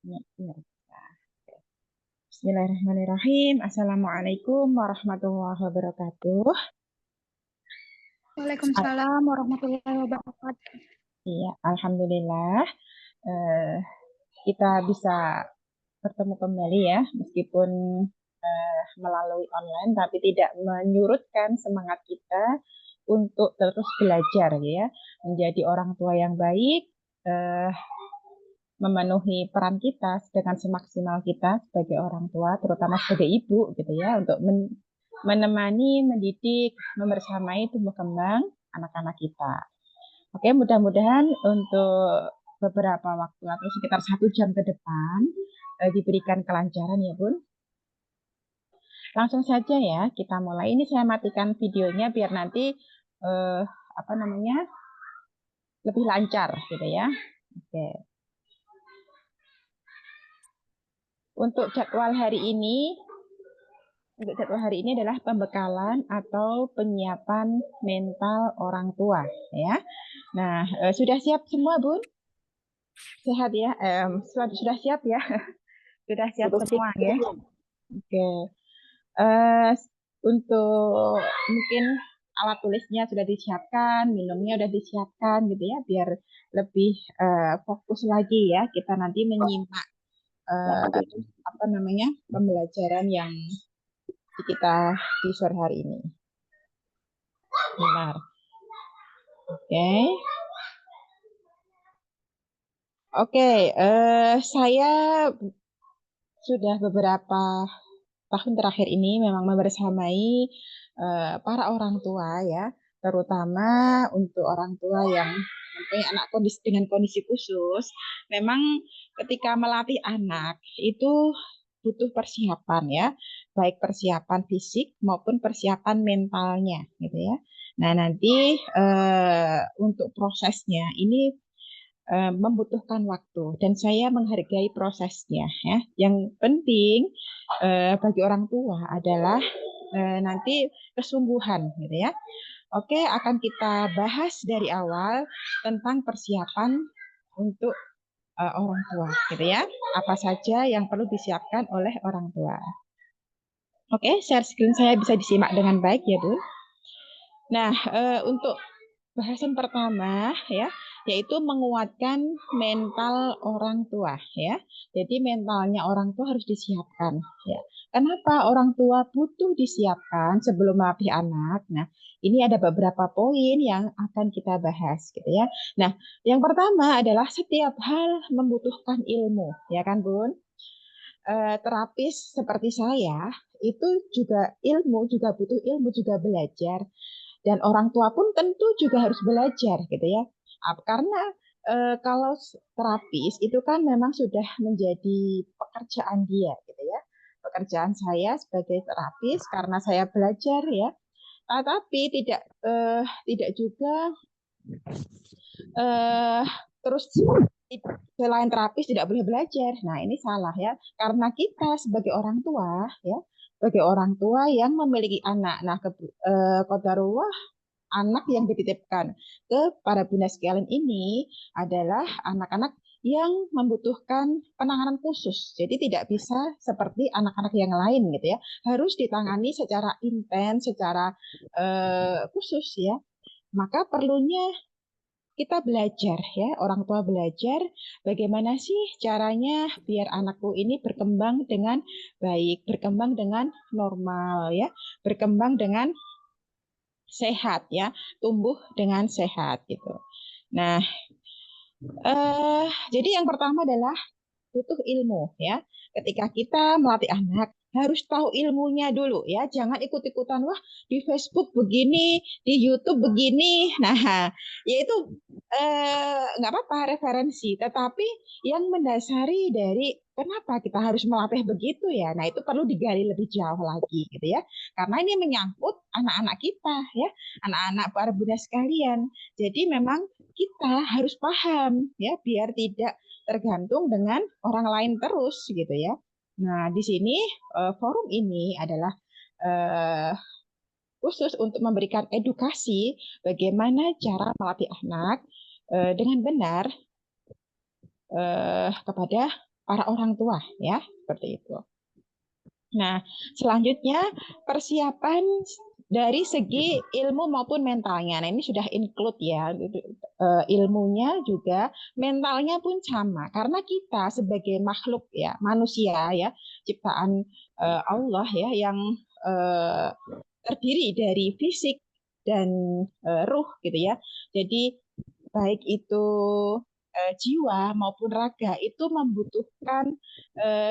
Ya, ya. Bismillahirrahmanirrahim. Assalamualaikum warahmatullahi wabarakatuh. Waalaikumsalam warahmatullahi wabarakatuh. Iya, alhamdulillah eh, kita bisa bertemu kembali ya, meskipun melalui online, tapi tidak menyurutkan semangat kita untuk terus belajar ya, menjadi orang tua yang baik, eh, memenuhi peran kita dengan semaksimal kita sebagai orang tua, terutama sebagai ibu gitu ya, untuk menemani, mendidik, membersamai tumbuh kembang anak-anak kita. Oke, mudah-mudahan untuk beberapa waktu atau sekitar 1 jam ke depan diberikan kelancaran ya Bun. Langsung saja ya kita mulai. Ini saya matikan videonya biar nanti eh, apa namanya lebih lancar gitu ya. Oke. Untuk jadwal hari ini adalah pembekalan atau penyiapan mental orang tua ya. Nah, sudah siap semua Bun? Sehat ya? Sudah siap ya? Sudah siap semua ya? Oke. Eh, untuk mungkin alat tulisnya sudah disiapkan, minumnya sudah disiapkan gitu ya, biar lebih fokus lagi ya kita nanti menyimak apa namanya pembelajaran yang kita di sore hari ini. Benar. Oke. Oke, saya sudah beberapa tahun terakhir ini memang membersamai para orang tua ya, terutama untuk orang tua yang mempunyai anak dengan kondisi khusus. Memang ketika melatih anak itu butuh persiapan ya, baik persiapan fisik maupun persiapan mentalnya gitu ya. Nah, nanti untuk prosesnya ini membutuhkan waktu dan saya menghargai prosesnya ya. Yang penting bagi orang tua adalah nanti kesungguhan gitu ya. Oke, akan kita bahas dari awal tentang persiapan untuk orang tua gitu ya. Apa saja yang perlu disiapkan oleh orang tua. Oke, share screen saya bisa disimak dengan baik ya, Bu. Nah, untuk bahasan pertama ya, yaitu menguatkan mental orang tua ya. Jadi mentalnya orang tua harus disiapkan ya. Kenapa orang tua butuh disiapkan sebelum melatih anak? Nah, ini ada beberapa poin yang akan kita bahas gitu ya. Nah, yang pertama adalah setiap hal membutuhkan ilmu, ya kan, Bun? Terapis seperti saya itu juga ilmu, juga butuh ilmu, juga belajar. Dan orang tua pun tentu juga harus belajar gitu ya. Karena kalau terapis itu kan memang sudah menjadi pekerjaan dia gitu ya. Pekerjaan saya sebagai terapis karena saya belajar ya. Tapi tidak juga eh, terus selain terapis tidak boleh belajar. Nah, ini salah ya. Karena kita sebagai orang tua ya, sebagai orang tua yang memiliki anak. Nah, qadarullah anak yang dititipkan ke para bunda sekalian ini adalah anak-anak yang membutuhkan penanganan khusus. Jadi tidak bisa seperti anak-anak yang lain gitu ya. Harus ditangani secara intens, secara khusus ya. Maka perlunya kita belajar ya, orang tua belajar bagaimana sih caranya biar anakku ini berkembang dengan baik, berkembang dengan normal ya, berkembang dengan sehat ya, tumbuh dengan sehat gitu. Nah, jadi yang pertama adalah butuh ilmu ya. Ketika kita melatih anak harus tahu ilmunya dulu ya. Jangan ikut-ikutan wah di Facebook begini, di YouTube begini. Nah, yaitu nggak apa-apa referensi, tetapi yang mendasari dari kenapa kita harus melatih begitu ya. Nah, itu perlu digali lebih jauh lagi gitu ya. Karena ini menyangkut anak-anak kita ya, anak-anak para bunda sekalian. Jadi memang kita harus paham ya biar tidak tergantung dengan orang lain terus gitu ya. Nah, di sini forum ini adalah eh, khusus untuk memberikan edukasi bagaimana cara melatih anak dengan benar kepada para orang tua ya, seperti itu. Nah, selanjutnya persiapan dari segi ilmu maupun mentalnya. Nah, ini sudah include ya, ilmunya juga, mentalnya pun sama. Karena kita sebagai makhluk ya, manusia ya, ciptaan Allah ya, yang eh, terdiri dari fisik dan ruh gitu ya. Jadi baik itu jiwa maupun raga itu membutuhkan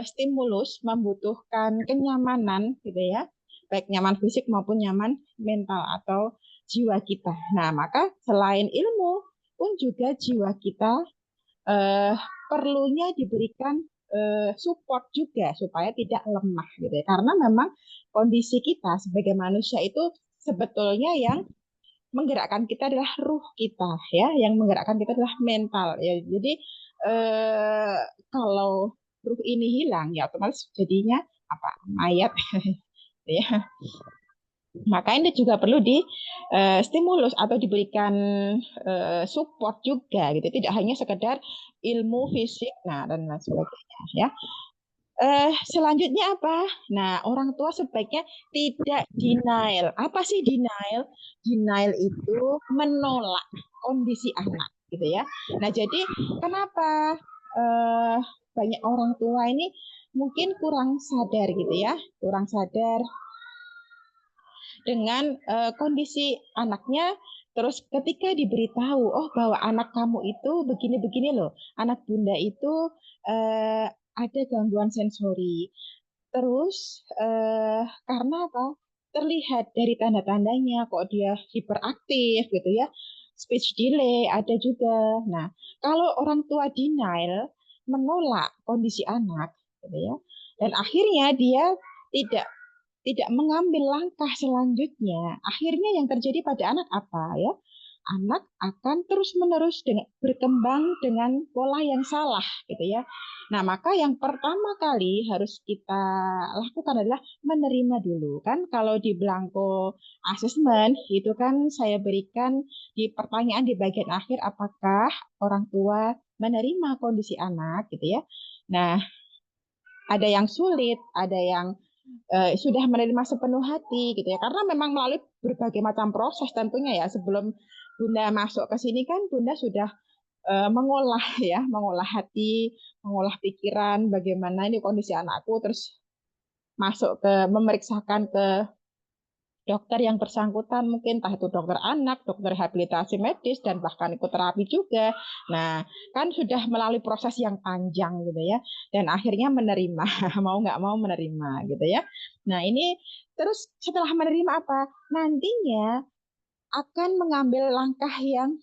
stimulus, membutuhkan kenyamanan gitu ya, baik nyaman fisik maupun nyaman mental atau jiwa kita. Nah, maka selain ilmu pun juga jiwa kita eh, perlunya diberikan support juga supaya tidak lemah gitu ya. Karena memang kondisi kita sebagai manusia itu sebetulnya yang menggerakkan kita adalah ruh kita ya, yang menggerakkan kita adalah mental ya. Jadi eh, kalau ruh ini hilang ya otomatis jadinya apa, mayat ya. Maka ini juga perlu di stimulus atau diberikan support juga gitu, tidak hanya sekedar ilmu fisik nah dan lain sebagainya ya. Selanjutnya apa? Nah, orang tua sebaiknya tidak denial. Apa sih denial? Denial itu menolak kondisi anak, gitu ya. Nah, jadi kenapa eh, banyak orang tua ini mungkin kurang sadar gitu ya, kurang sadar dengan kondisi anaknya. Terus ketika diberitahu, oh bahwa anak kamu itu begini-begini loh, anak bunda itu ada gangguan sensori. Terus karena apa? Terlihat dari tanda-tandanya kok dia hiperaktif gitu ya. Speech delay ada juga. Nah, kalau orang tua denial, menolak kondisi anak gitu ya. Dan akhirnya dia tidak tidak mengambil langkah selanjutnya, akhirnya yang terjadi pada anak apa ya? Anak akan terus-menerus berkembang dengan pola yang salah gitu ya. Nah, maka yang pertama kali harus kita lakukan adalah menerima dulu. Kan kalau di belangko asesmen itu kan saya berikan di pertanyaan di bagian akhir, apakah orang tua menerima kondisi anak gitu ya. Nah, ada yang sulit, ada yang sudah menerima sepenuh hati gitu ya, karena memang melalui berbagai macam proses tentunya ya. Sebelum Bunda masuk ke sini kan Bunda sudah mengolah ya, mengolah hati, mengolah pikiran, bagaimana ini kondisi anakku, terus masuk ke memeriksakan ke dokter yang bersangkutan, mungkin entah itu dokter anak, dokter rehabilitasi medis, dan bahkan ikut terapi juga. Nah, kan sudah melalui proses yang panjang gitu ya, dan akhirnya menerima, mau nggak mau menerima gitu ya. Nah, ini terus setelah menerima apa? Nantinya akan mengambil langkah yang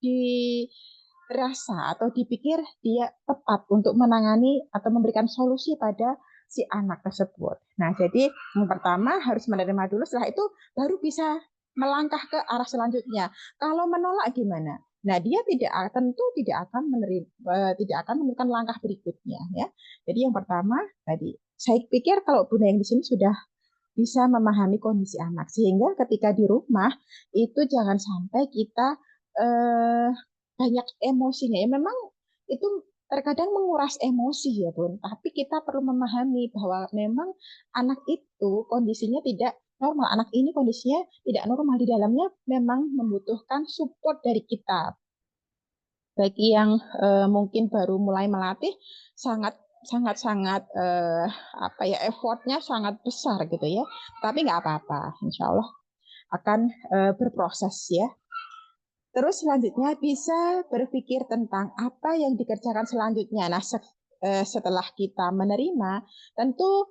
dirasa atau dipikir dia tepat untuk menangani atau memberikan solusi pada si anak tersebut. Nah, jadi yang pertama harus menerima dulu, setelah itu baru bisa melangkah ke arah selanjutnya. Kalau menolak gimana? Nah, dia tentu tidak akan tidak akan memberikan langkah berikutnya ya. Jadi yang pertama tadi saya pikir kalau Bunda yang di sini sudah bisa memahami kondisi anak sehingga ketika di rumah itu jangan sampai kita eh, banyak emosinya ya, memang itu terkadang menguras emosi ya Bun, tapi kita perlu memahami bahwa memang anak itu kondisinya tidak normal, anak ini kondisinya tidak normal, di dalamnya memang membutuhkan support dari kita. Bagi yang mungkin baru mulai melatih, sangat sangat sangat apa ya, effortnya sangat besar gitu ya, tapi nggak apa-apa, insya Allah akan berproses ya. Terus selanjutnya bisa berpikir tentang apa yang dikerjakan selanjutnya. Nah, setelah kita menerima, tentu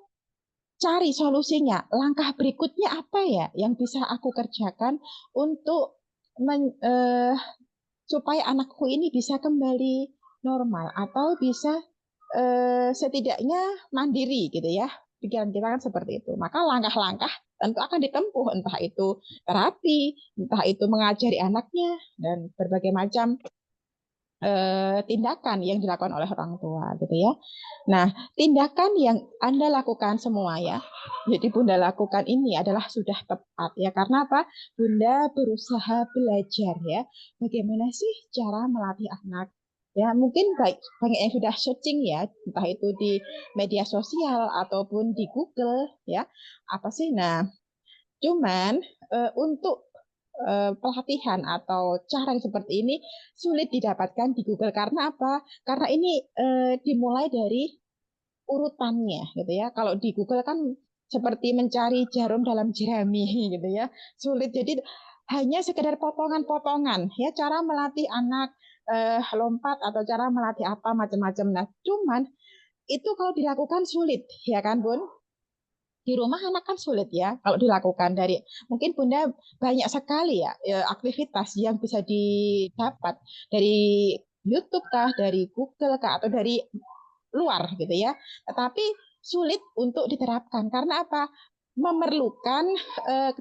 cari solusinya. Langkah berikutnya apa ya yang bisa aku kerjakan untuk men, eh, supaya anakku ini bisa kembali normal atau bisa setidaknya mandiri gitu ya. Pikiran kita kan seperti itu. Maka langkah-langkah tentu akan ditempuh, entah itu terapi, entah itu mengajari anaknya, dan berbagai macam tindakan yang dilakukan oleh orang tua gitu ya. Nah, tindakan yang Anda lakukan semua ya, jadi Bunda lakukan ini adalah sudah tepat ya. Karena apa? Bunda berusaha belajar ya, bagaimana sih cara melatih anak. Ya, mungkin banyak yang sudah searching ya, entah itu di media sosial ataupun di Google ya. Apa sih? Nah, cuman untuk pelatihan atau cara yang seperti ini sulit didapatkan di Google karena apa? Karena ini dimulai dari urutannya gitu ya. Kalau di Google kan seperti mencari jarum dalam jerami gitu ya. Sulit. Jadi hanya sekedar potongan-potongan ya cara melatih anak lompat atau cara melatih apa macam-macam. Nah, cuman itu kalau dilakukan sulit ya kan, Bun? Di rumah anak kan sulit ya kalau dilakukan dari mungkin Bunda banyak sekali ya aktivitas yang bisa didapat dari YouTube kah, dari Google kah, atau dari luar gitu ya. Tetapi sulit untuk diterapkan karena apa? Memerlukan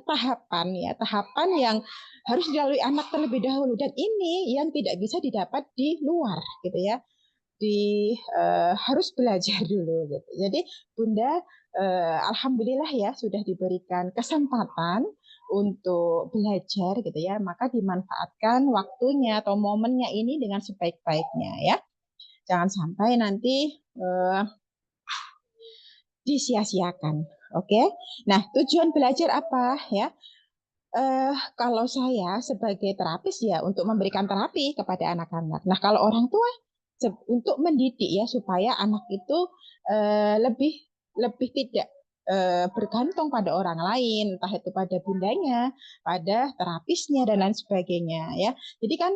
tahapan ya, tahapan yang harus dilalui anak terlebih dahulu dan ini yang tidak bisa didapat di luar gitu ya. Harus belajar dulu gitu. Jadi Bunda alhamdulillah ya sudah diberikan kesempatan untuk belajar gitu ya, maka dimanfaatkan waktunya atau momennya ini dengan sebaik-baiknya ya. Jangan sampai nanti disia-siakan. Oke. Nah, tujuan belajar apa ya? Kalau saya sebagai terapis ya untuk memberikan terapi kepada anak-anak. Nah, kalau orang tua untuk mendidik ya supaya anak itu lebih lebih tidak bergantung pada orang lain, entah itu pada bundanya, pada terapisnya dan lain sebagainya ya. Jadi kan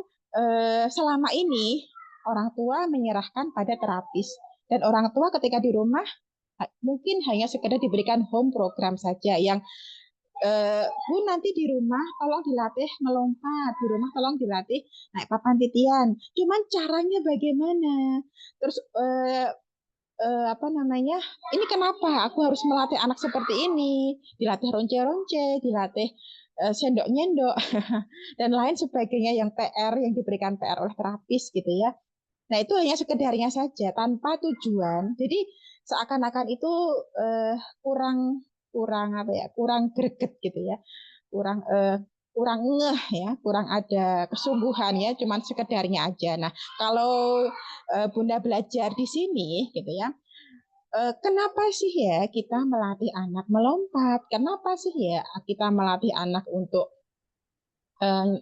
selama ini orang tua menyerahkan pada terapis dan orang tua ketika di rumah mungkin hanya sekedar diberikan home program saja yang Bu nanti di rumah tolong dilatih melompat, di rumah tolong dilatih naik papan titian. Cuman caranya bagaimana? Terus apa namanya? Ini kenapa aku harus melatih anak seperti ini? Dilatih ronce-ronce, dilatih sendok-nyendok dan lain sebagainya yang PR yang diberikan PR oleh terapis gitu ya. Nah, itu hanya sekedarnya saja tanpa tujuan. Jadi seakan-akan itu kurang kurang apa ya? Kurang greget gitu ya. Kurang kurang ngeh ya, kurang ada kesungguhan ya, cuman sekedarnya aja. Nah, kalau Bunda belajar di sini gitu ya. Kenapa sih ya kita melatih anak melompat? Kenapa sih ya kita melatih anak untuk eh,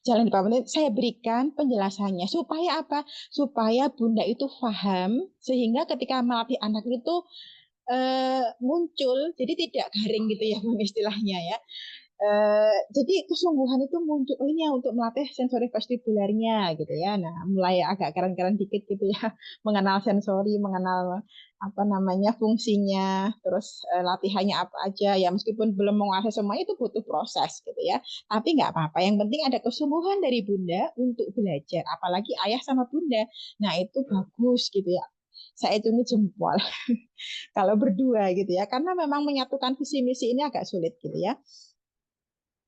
jalan di papan? Saya berikan penjelasannya supaya apa? Supaya Bunda itu paham sehingga ketika melatih anak itu muncul, jadi tidak garing gitu ya istilahnya ya. Jadi kesungguhan itu muncul oh ini ya untuk melatih sensori vestibularnya gitu ya. Nah, mulai agak keren-keren dikit gitu ya, mengenal sensori, mengenal apa namanya fungsinya, terus latihannya apa aja ya meskipun belum menguasai semuanya itu butuh proses gitu ya. Tapi nggak apa-apa, yang penting ada kesungguhan dari Bunda untuk belajar, apalagi ayah sama Bunda. Nah, itu bagus gitu ya. Saya itu jempol kalau berdua gitu ya, karena memang menyatukan visi misi ini agak sulit gitu ya.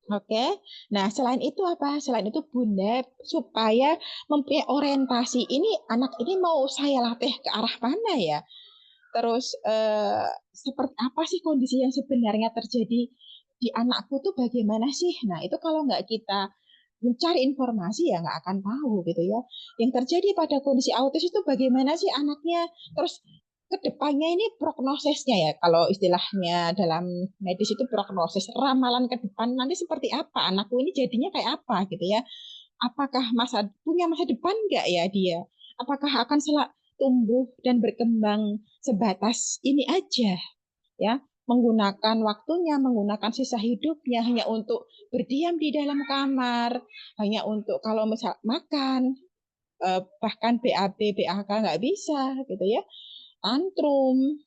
Oke, nah selain itu apa? Selain itu Bunda supaya mempunyai orientasi ini anak ini mau saya latih ke arah mana ya? Terus seperti apa sih kondisi yang sebenarnya terjadi di anakku tuh bagaimana sih? Nah itu kalau nggak kita mencari informasi ya nggak akan tahu gitu ya. Yang terjadi pada kondisi autis itu bagaimana sih anaknya? Terus kedepannya ini prognosisnya ya kalau istilahnya dalam medis itu prognosis ramalan ke depan nanti seperti apa anakku ini jadinya kayak apa gitu ya, apakah punya masa depan nggak ya dia, apakah akan tumbuh dan berkembang sebatas ini aja ya, menggunakan waktunya, menggunakan sisa hidupnya hanya untuk berdiam di dalam kamar, hanya untuk kalau misal makan, bahkan BAB, BAK nggak bisa gitu ya, tantrum.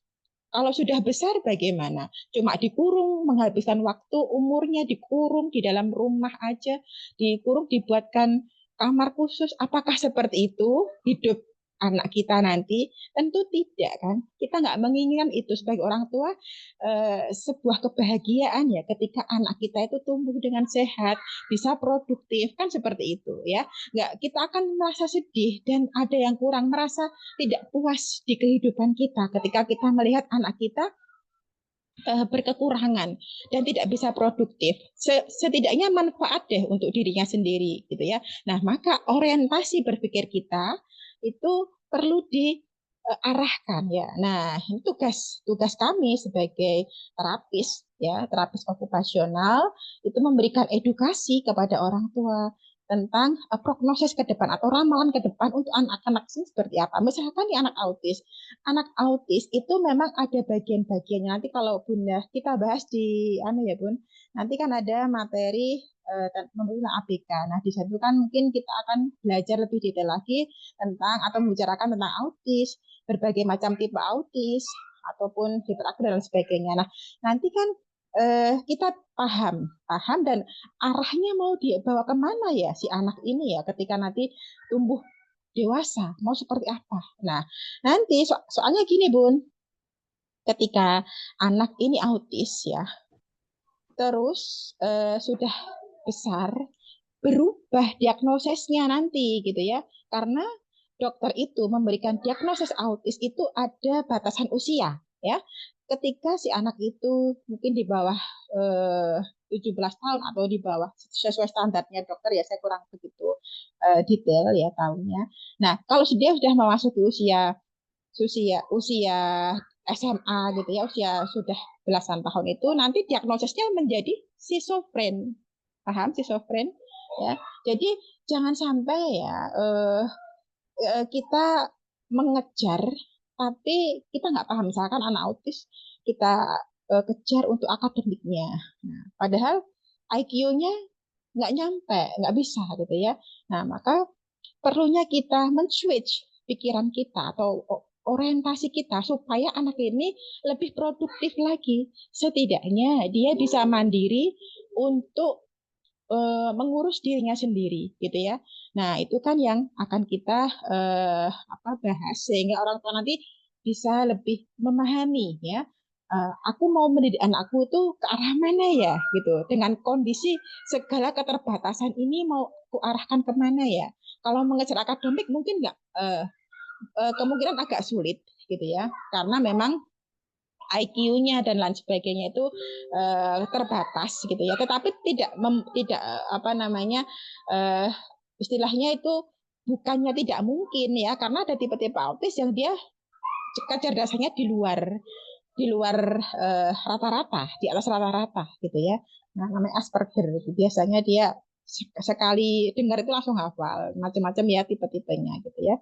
Kalau sudah besar bagaimana? Cuma dikurung, menghabiskan waktu umurnya dikurung di dalam rumah aja, dikurung, dibuatkan kamar khusus. Apakah seperti itu hidup anak kita nanti? Tentu tidak kan. Kita nggak menginginkan itu sebagai orang tua sebuah kebahagiaan ya ketika anak kita itu tumbuh dengan sehat, bisa produktif kan seperti itu ya. Nggak, kita akan merasa sedih dan ada yang kurang, merasa tidak puas di kehidupan kita ketika kita melihat anak kita berkekurangan dan tidak bisa produktif. Setidaknya manfaat deh untuk dirinya sendiri gitu ya. Nah, maka orientasi berpikir kita itu perlu diarahkan ya. Nah, ini tugas tugas kami sebagai terapis ya, terapis okupasional itu memberikan edukasi kepada orang tua tentang prognosis ke depan atau ramalan ke depan untuk anak-anak seperti apa. Misalkan nih anak autis itu memang ada bagian-bagiannya. Nanti kalau Bunda kita bahas di ya Bun, nanti kan ada materi tentang ABK. Nah, di situ kan mungkin kita akan belajar lebih detail lagi tentang atau membicarakan tentang autis, berbagai macam tipe autis ataupun hiperaktif dan sebagainya. Nah, nanti kan kita paham dan arahnya mau dibawa kemana ya si anak ini ya ketika nanti tumbuh dewasa mau seperti apa. Nah, nanti soalnya gini Bun, ketika anak ini autis ya, terus sudah besar berubah diagnosisnya nanti gitu ya. Karena dokter itu memberikan diagnosis autis itu ada batasan usia ya. Ketika si anak itu mungkin di bawah 17 tahun atau di bawah sesuai standarnya dokter ya, saya kurang begitu detail ya tahunnya. Nah, kalau dia sudah memasuki usia usia usia SMA gitu ya, usia sudah belasan tahun itu nanti diagnosisnya menjadi schizofren. Paham schizofren? Ya. Jadi jangan sampai ya kita mengejar tapi kita nggak paham misalkan anak autis kita kejar untuk akademiknya. Nah, padahal IQ-nya nggak nyampe, nggak bisa gitu ya. Nah, maka perlunya kita men-switch pikiran kita atau orientasi kita supaya anak ini lebih produktif lagi. Setidaknya dia bisa mandiri untuk mengurus dirinya sendiri gitu ya. Nah, itu kan yang akan kita bahas sehingga orang tua nanti bisa lebih memahami ya. Aku mau mendidik anakku itu ke arah mana ya gitu. Dengan kondisi segala keterbatasan ini mau aku arahkan kemana ya. Kalau mengejar akademik mungkin nggak kemungkinan agak sulit gitu ya. Karena memang IQ-nya dan lain sebagainya itu terbatas gitu ya. Tetapi tidak apa namanya istilahnya itu bukannya tidak mungkin ya karena ada tipe-tipe autis yang dia kecerdasannya di luar rata-rata, di atas rata-rata gitu ya. Nah, namanya Asperger gitu. Biasanya dia sekali dengar itu langsung hafal macam-macam ya tipe-tipenya gitu ya.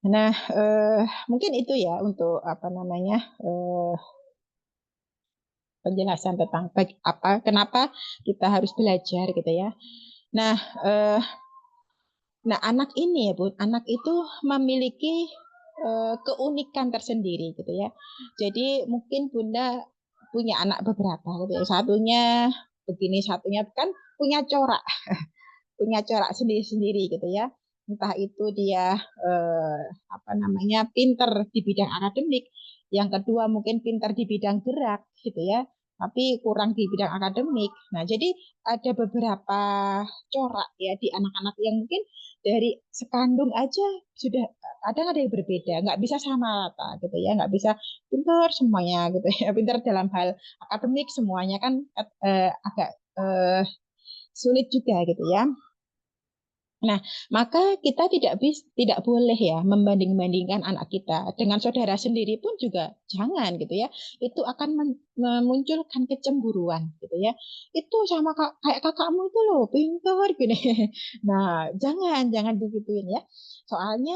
Nah, mungkin itu ya untuk apa namanya penjelasan tentang kenapa kita harus belajar gitu ya. Nah, eh, anak ini ya Bu, anak itu memiliki keunikan tersendiri gitu ya. Jadi mungkin Bunda punya anak beberapa gitu ya. Satunya begini, satunya kan punya corak sendiri-sendiri gitu ya. Entah itu dia apa namanya pinter di bidang akademik, yang kedua mungkin pinter di bidang gerak gitu ya, tapi kurang di bidang akademik. Nah, jadi ada beberapa corak ya di anak-anak yang mungkin dari sekandung aja sudah kadang ada yang berbeda, nggak bisa sama rata gitu ya, nggak bisa pintar semuanya gitu ya, pintar dalam hal akademik semuanya kan agak sulit juga gitu ya. Nah, maka kita tidak boleh ya membanding-bandingkan anak kita dengan saudara sendiri pun juga jangan gitu ya. Itu akan memunculkan kecemburuan gitu ya. Itu sama kayak kakakmu itu loh, pintar gini. Nah, jangan digituin ya. Soalnya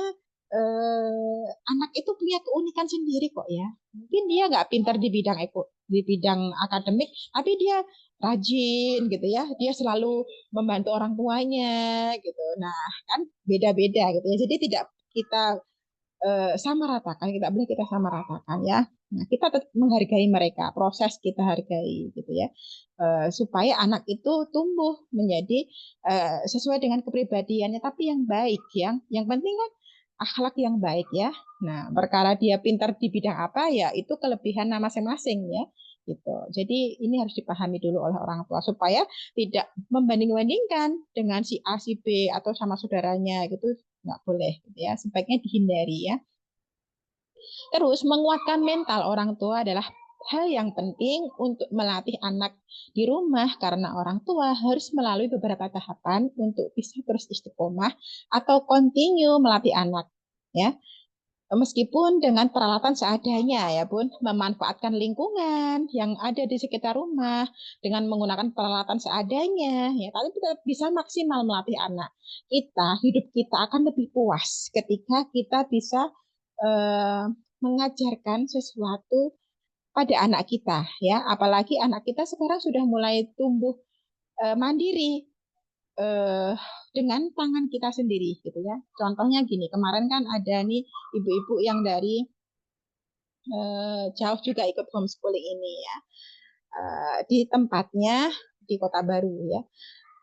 anak itu punya keunikan sendiri kok ya. Mungkin dia nggak pintar di bidang akademik, tapi dia rajin gitu ya. Dia selalu membantu orang tuanya gitu. Nah, kan beda-beda gitu ya. Jadi tidak kita sama ratakan, kita boleh kita sama ratakan ya. Nah, kita tetap menghargai mereka, proses kita hargai gitu ya. Supaya anak itu tumbuh menjadi sesuai dengan kepribadiannya tapi yang baik yang penting kan akhlak yang baik ya. Nah, perkara dia pintar di bidang apa ya itu kelebihan masing-masing ya gitu. Jadi ini harus dipahami dulu oleh orang tua supaya tidak membanding-bandingkan dengan si A, si B atau sama saudaranya gitu nggak boleh gitu ya. Sebaiknya dihindari ya. Terus menguatkan mental orang tua adalah hal yang penting untuk melatih anak di rumah karena orang tua harus melalui beberapa tahapan untuk bisa terus istiqomah atau continue melatih anak ya. Meskipun dengan peralatan seadanya ya Bun, memanfaatkan lingkungan yang ada di sekitar rumah dengan menggunakan peralatan seadanya ya, tapi kita bisa maksimal melatih anak. Hidup kita akan lebih puas ketika kita bisa eh, mengajarkan sesuatu pada anak kita ya, apalagi anak kita sekarang sudah mulai tumbuh mandiri eh, dengan tangan kita sendiri gitu ya. Contohnya gini, kemarin kan ada nih ibu-ibu yang dari jauh juga ikut homeschooling ini ya. Di tempatnya di Kota Baru ya,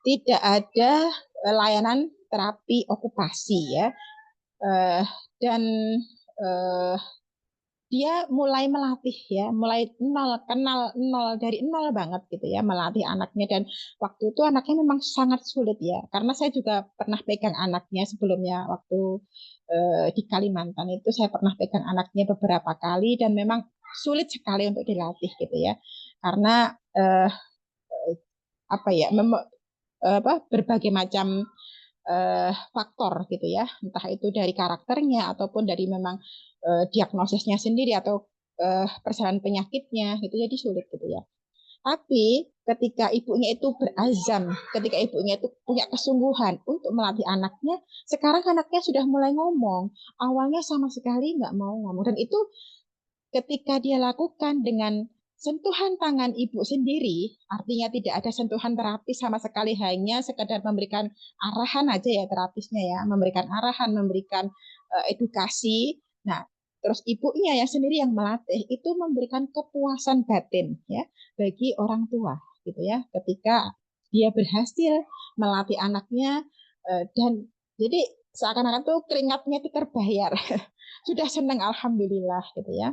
tidak ada layanan terapi okupasi ya. Eh, dan eh, dia mulai melatih ya, mulai nol, kenal nol dari nol banget gitu ya, melatih anaknya. Dan waktu itu anaknya memang sangat sulit ya, karena saya juga pernah pegang anaknya sebelumnya waktu di Kalimantan itu saya pernah pegang anaknya beberapa kali dan memang sulit sekali untuk dilatih gitu ya, karena apa ya, berbagai macam faktor gitu ya, entah itu dari karakternya ataupun dari memang diagnosisnya sendiri atau persoalan penyakitnya gitu, jadi sulit gitu ya. Tapi ketika ibunya itu berazam, ketika ibunya itu punya kesungguhan untuk melatih anaknya, sekarang anaknya sudah mulai ngomong. Awalnya sama sekali nggak mau ngomong, dan itu ketika dia lakukan dengan sentuhan tangan ibu sendiri, artinya tidak ada sentuhan terapis sama sekali, hanya sekedar memberikan arahan aja ya terapisnya ya, memberikan arahan, memberikan edukasi. Nah, terus ibunya yang sendiri yang melatih itu memberikan kepuasan batin ya bagi orang tua gitu ya, ketika dia berhasil melatih anaknya dan jadi seakan-akan tuh keringatnya itu terbayar. Sudah senang alhamdulillah gitu ya.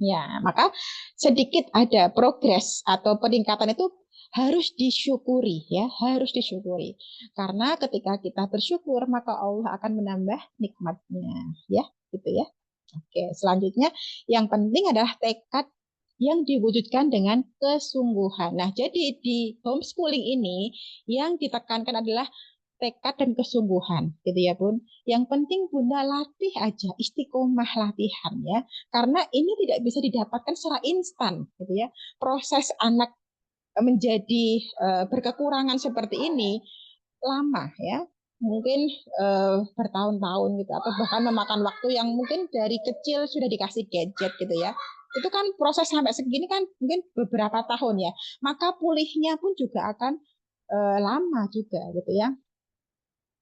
Ya, maka sedikit ada progres atau peningkatan itu harus disyukuri ya, harus disyukuri. Karena ketika kita bersyukur, maka Allah akan menambah nikmatnya, ya, gitu ya. Oke, selanjutnya yang penting adalah tekad yang diwujudkan dengan kesungguhan. Nah, jadi di homeschooling ini yang ditekankan adalah tekad dan kesungguhan, gitu ya Bun. Yang penting Bunda latih aja, istiqomah latihan ya, karena ini tidak bisa didapatkan secara instan, gitu ya. Proses anak menjadi berkekurangan seperti ini lama ya, mungkin bertahun-tahun gitu, atau bahkan memakan waktu yang mungkin dari kecil sudah dikasih gadget gitu ya. Itu kan proses sampai segini kan mungkin beberapa tahun ya, maka pulihnya pun juga akan lama juga gitu ya.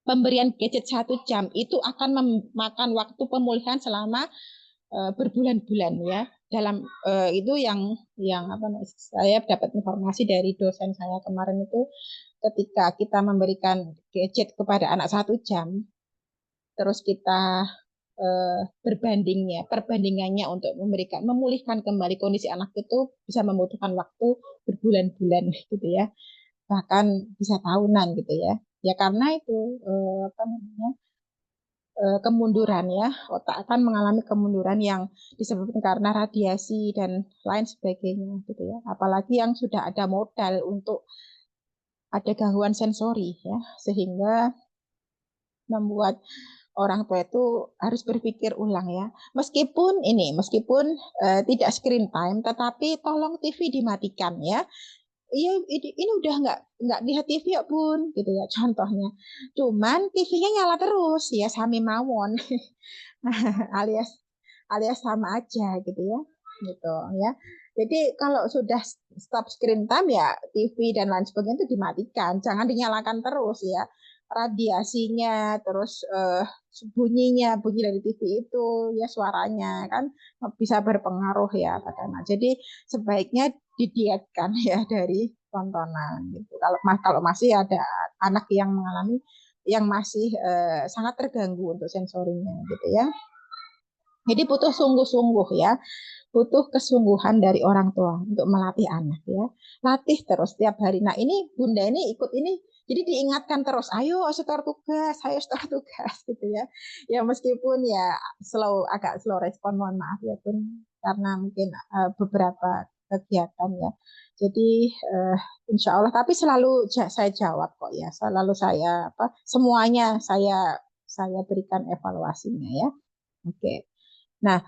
Pemberian gadget 1 jam itu akan memakan waktu pemulihan selama berbulan-bulan ya. Dalam itu yang apa, saya dapat informasi dari dosen saya kemarin itu, ketika kita memberikan gadget kepada anak 1 jam, terus kita perbandingannya untuk memulihkan kembali kondisi anak itu bisa membutuhkan waktu berbulan-bulan gitu ya, bahkan bisa tahunan gitu ya. Ya karena itu apa namanya, kemunduran ya, otak akan mengalami kemunduran yang disebabkan karena radiasi dan lain sebagainya gitu ya. Apalagi yang sudah ada modal untuk ada gangguan sensori ya, sehingga membuat orang tua itu harus berpikir ulang ya. Meskipun tidak screen time, tetapi tolong TV dimatikan ya. Iya, ini udah nggak lihat TV ya Bun, gitu ya contohnya. Cuman TV-nya nyala terus ya, sami mawon, alias alias sama aja gitu ya, gitu ya. Jadi kalau sudah stop screen time ya TV dan lain sebagainya itu dimatikan, jangan dinyalakan terus ya. Radiasinya, terus bunyi dari TV itu ya, suaranya kan bisa berpengaruh ya pada anak. Jadi sebaiknya didietkan ya dari tontonan gitu. Kalau masih ada anak yang mengalami yang masih sangat terganggu untuk sensorinya gitu ya. Jadi butuh sungguh-sungguh ya, butuh kesungguhan dari orang tua untuk melatih anak ya. Latih terus tiap hari. Nah ini Bunda ini ikut ini, jadi diingatkan terus, ayo setor tugas, ayo setor tugas gitu ya. Ya meskipun ya agak slow respon, mohon maaf ya Bun. karena mungkin beberapa kegiatan ya. Jadi insya Allah, tapi selalu saya jawab kok ya, selalu saya apa semuanya saya berikan evaluasinya ya. Oke. Nah,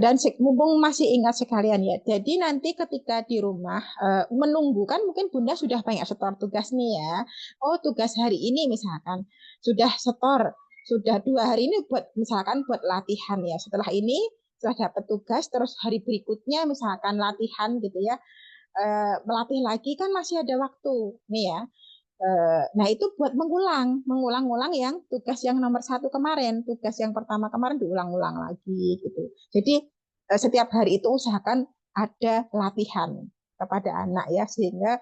dan mumpung masih ingat sekalian ya, jadi nanti ketika di rumah menunggu kan mungkin Bunda sudah banyak setor tugas nih ya. Oh, tugas hari ini misalkan sudah setor, sudah 2 hari ini buat misalkan buat latihan ya. Setelah ini setelah dapat tugas, terus hari berikutnya misalkan latihan gitu ya, melatih lagi kan masih ada waktu nih ya. Nah, itu buat mengulang-ulang yang tugas yang nomor 1 kemarin, tugas yang pertama kemarin diulang-ulang lagi gitu. Jadi setiap hari itu usahakan ada latihan kepada anak ya, sehingga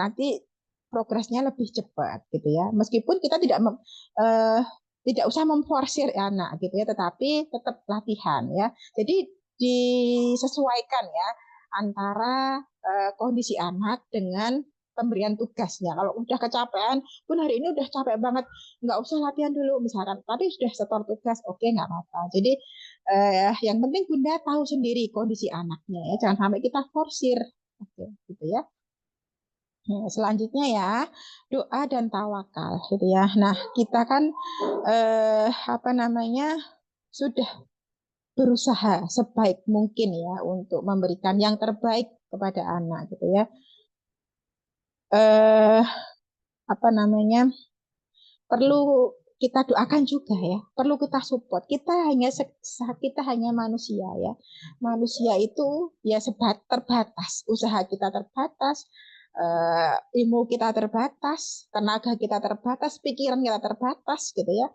nanti progresnya lebih cepat gitu ya. Meskipun kita eh, tidak usah memforsir anak gitu ya, tetapi tetap latihan ya. Jadi disesuaikan ya antara kondisi anak dengan pemberian tugasnya. Kalau udah kecapean, pun hari ini udah capek banget, nggak usah latihan dulu misalkan. Tapi sudah setor tugas, oke nggak apa-apa. Jadi yang penting Bunda tahu sendiri kondisi anaknya ya, jangan sampai kita forsir. Oke, gitu ya. Nah, selanjutnya ya doa dan tawakal gitu ya. Nah kita kan apa namanya sudah berusaha sebaik mungkin ya untuk memberikan yang terbaik kepada anak gitu ya. Eh apa namanya perlu kita doakan juga ya, perlu kita support. Kita hanya manusia ya. Manusia itu ya terbatas, usaha kita terbatas, ilmu kita terbatas, tenaga kita terbatas, pikiran kita terbatas gitu ya.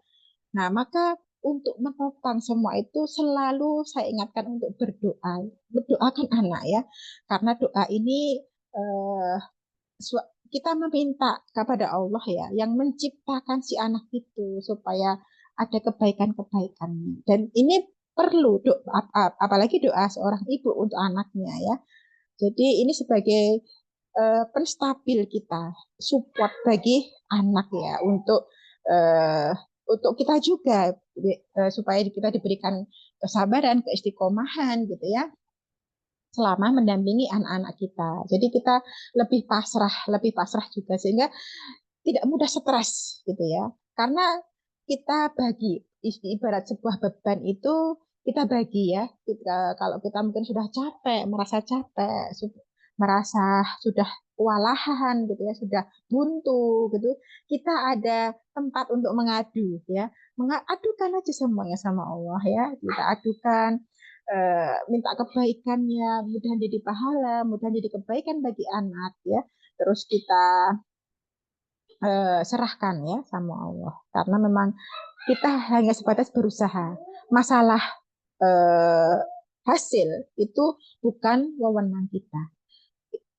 Nah, maka untuk menopang semua itu selalu saya ingatkan untuk berdoa, berdoakan anak ya, karena doa ini eh, kita meminta kepada Allah ya yang menciptakan si anak itu supaya ada kebaikan-kebaikannya. Dan ini perlu doa, apalagi doa seorang ibu untuk anaknya ya. Jadi ini sebagai penstabil kita, support bagi anak ya untuk kita juga supaya kita diberikan kesabaran, keistiqomahan gitu ya selama mendampingi anak-anak kita. Jadi kita lebih pasrah juga sehingga tidak mudah stres gitu ya. Karena kita bagi ibarat sebuah beban itu kita bagi ya. Kalau kita mungkin sudah capek, merasa capek, merasa sudah kewalahan gitu ya, sudah buntu gitu, kita ada tempat untuk mengadu ya. Mengadukan aja semuanya sama Allah ya. Kita adukan minta kebaikannya, mudah jadi pahala, mudah jadi kebaikan bagi anak ya. Terus kita serahkan ya sama Allah. Karena memang kita hanya sebatas berusaha. Masalah eh, hasil itu bukan wewenang kita.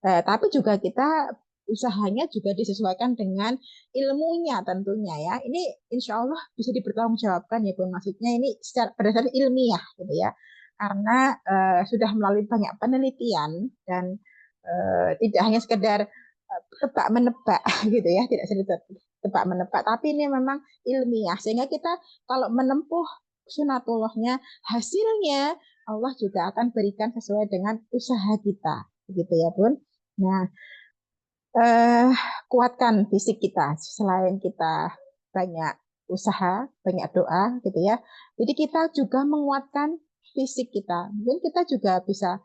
Tapi juga kita usahanya juga disesuaikan dengan ilmunya tentunya ya. Ini insya Allah bisa dipertanggungjawabkan ya Bun. Maksudnya ini secara berdasarkan ilmiah gitu ya. Karena sudah melalui banyak penelitian dan tidak hanya sekedar tebak menebak gitu ya, tidak sedikit tebak menebak, tapi ini memang ilmiah sehingga kita kalau menempuh sunatullahnya hasilnya Allah juga akan berikan sesuai dengan usaha kita, begitu ya Bun. Nah, eh, kuatkan fisik kita selain kita banyak usaha, banyak doa gitu ya. Jadi kita juga menguatkan fisik kita. Mungkin kita juga bisa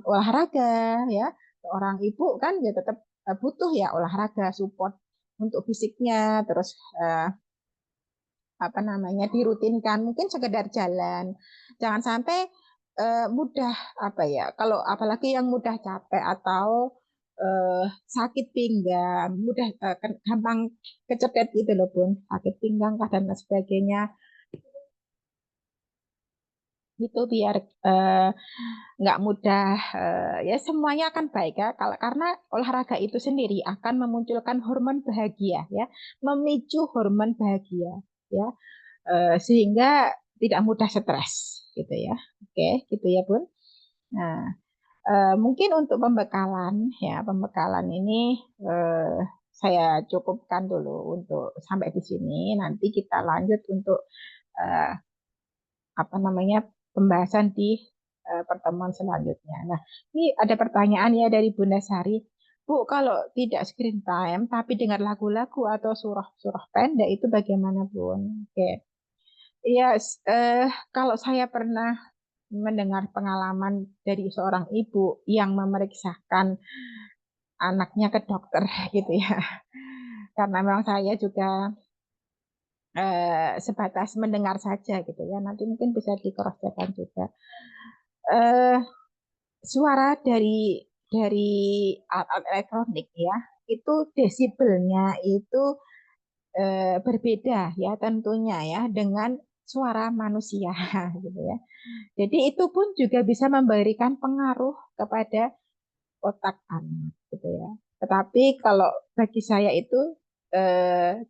olahraga ya. Seorang ibu kan ya tetap butuh ya olahraga support untuk fisiknya terus eh, apa namanya dirutinkan mungkin sekedar jalan. Jangan sampai mudah apa ya kalau apalagi yang mudah capek atau eh, sakit pinggang mudah gampang kecepet gitu loh Bun sakit pinggang kah dan lain sebagainya gitu biar eh, nggak mudah ya semuanya akan baik ya kalau karena olahraga itu sendiri akan memunculkan hormon bahagia ya memicu hormon bahagia ya sehingga tidak mudah stres gitu ya. Oke, gitu ya Bun. Nah, mungkin untuk pembekalan ya, pembekalan ini eh, saya cukupkan dulu untuk sampai di sini. Nanti kita lanjut untuk eh, apa namanya pembahasan di pertemuan selanjutnya. Nah, ini ada pertanyaan ya dari Bunda Sari. Bu, kalau tidak screen time tapi dengar lagu-lagu atau surah-surah pendek itu bagaimana, Bun? Oke. Ya, kalau saya pernah mendengar pengalaman dari seorang ibu yang memeriksakan anaknya ke dokter gitu ya. Karena memang saya juga sebatas mendengar saja gitu ya. Nanti mungkin bisa dikoreksikan juga. Eh, Suara dari alat-alat elektronik ya, itu desibelnya itu berbeda ya tentunya ya dengan suara manusia gitu ya. Jadi itu pun juga bisa memberikan pengaruh kepada otak anak gitu ya. Tetapi kalau bagi saya itu eh,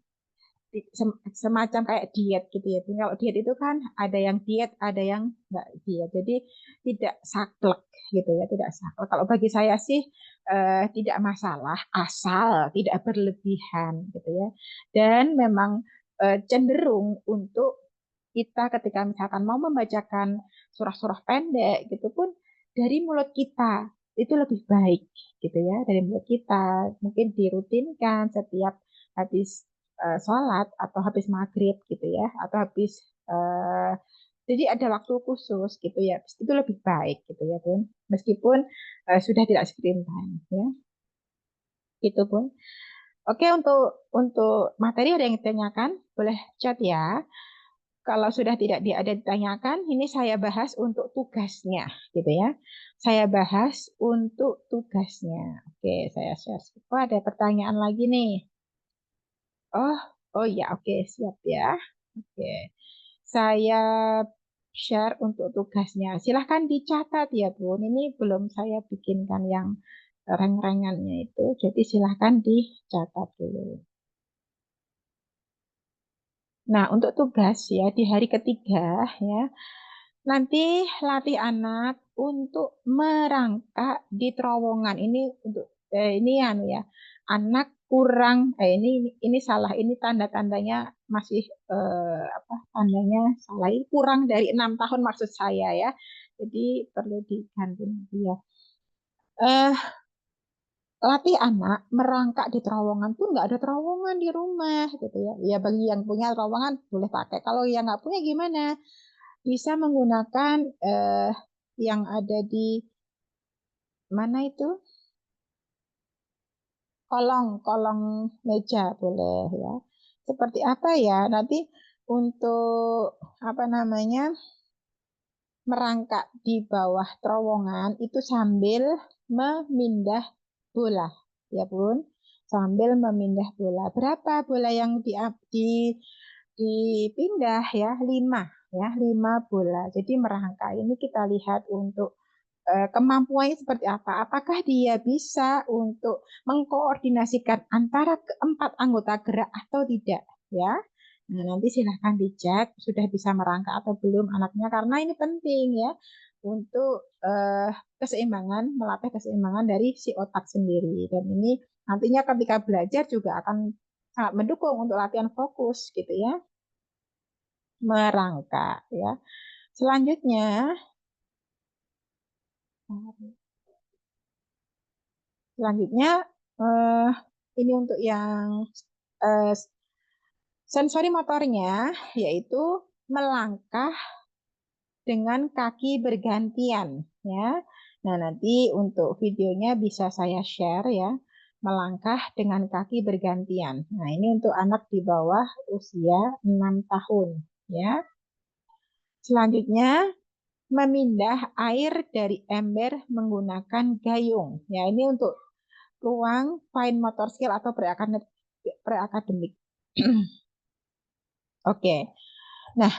semacam kayak diet gitu ya. Kalau diet itu kan ada yang diet, ada yang nggak diet. Jadi tidak saklek gitu ya, tidak saklek. Kalau bagi saya sih tidak masalah asal tidak berlebihan gitu ya. Dan memang cenderung untuk kita ketika misalkan mau membacakan surah-surah pendek gitu pun dari mulut kita itu lebih baik gitu ya, dari mulut kita mungkin dirutinkan setiap habis sholat atau habis maghrib gitu ya, atau habis eh, jadi ada waktu khusus gitu ya, itu lebih baik gitu ya Bun, meskipun sudah tidak screen time ya, gitu Bun. Oke, untuk materi ada yang ditanyakan boleh chat ya. Kalau sudah tidak ada ditanyakan, ini saya bahas untuk tugasnya gitu ya, saya bahas untuk tugasnya. Oke, saya share. Oh, ada pertanyaan lagi nih. Oh, oh ya, oke, siap ya. Oke, saya share untuk tugasnya. Silahkan dicatat ya, Bun. Ini belum saya bikinkan yang reng-rengannya itu, jadi silahkan dicatat dulu. Nah, untuk tugas ya di hari ketiga ya, nanti latih anak untuk merangkak di terowongan. Ini untuk ini anu ya. Anak kurang ini salah. Ini tanda-tandanya masih apa? Tandanya salah. Ini kurang dari 6 tahun maksud saya ya. Jadi perlu diganti dia. Eh Latih anak merangkak di terowongan pun nggak ada terowongan di rumah gitu ya. Ya bagi yang punya terowongan boleh pakai. Kalau yang nggak punya gimana? Bisa menggunakan yang ada di mana itu, kolong-kolong meja boleh ya. Seperti apa ya nanti untuk apa namanya merangkak di bawah terowongan itu sambil memindah bola ya Bun, sambil memindah bola. Berapa bola yang dipindah ya? 5 ya, 5 bola. Jadi merangkak ini kita lihat untuk kemampuannya seperti apa. Apakah dia bisa untuk mengkoordinasikan antara keempat anggota gerak atau tidak, ya. Nah, nanti silahkan dicek sudah bisa merangkak atau belum anaknya, karena ini penting ya untuk keseimbangan, melatih keseimbangan dari si otak sendiri. Dan ini nantinya ketika belajar juga akan sangat mendukung untuk latihan fokus gitu ya, merangkak ya. Selanjutnya, Selanjutnya, eh, ini untuk yang eh, sensori motornya, yaitu melangkah dengan kaki bergantian, ya. Nah, nanti untuk videonya bisa saya share ya, melangkah dengan kaki bergantian. Nah, ini untuk anak di bawah usia 6 tahun, ya. Selanjutnya, memindah air dari ember menggunakan gayung. Ya, ini untuk ruang fine motor skill atau preakademik. Oke. Nah,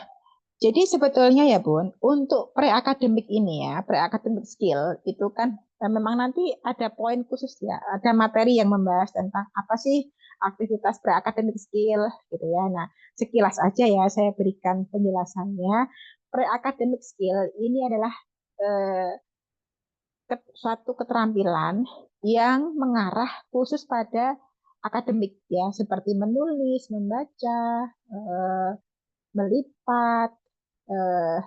jadi sebetulnya ya Bun, untuk preakademik ini ya, preakademik skill itu kan memang nanti ada poin khusus ya, ada materi yang membahas tentang apa sih aktivitas preakademik skill gitu ya. Nah, sekilas aja ya saya berikan penjelasannya. Preakademik skill ini adalah eh, suatu keterampilan yang mengarah khusus pada akademik ya, seperti menulis, membaca, melipat,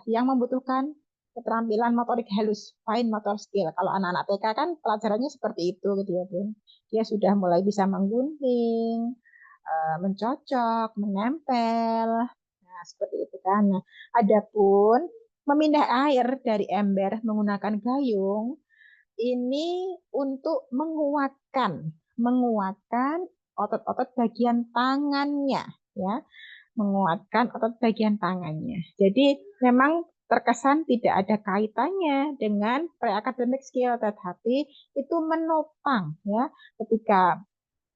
yang membutuhkan keterampilan motorik halus, fine motor skill. Kalau anak-anak TK kan pelajarannya seperti itu gitu ya, Bun. Dia sudah mulai bisa menggunting, mencocok, menempel. Nah, seperti itu kan. Nah, adapun memindah air dari ember menggunakan gayung ini untuk menguatkan otot-otot bagian tangannya ya, menguatkan otot bagian tangannya. Jadi memang terkesan tidak ada kaitannya dengan pre-academic skill, tetapi itu menopang ya ketika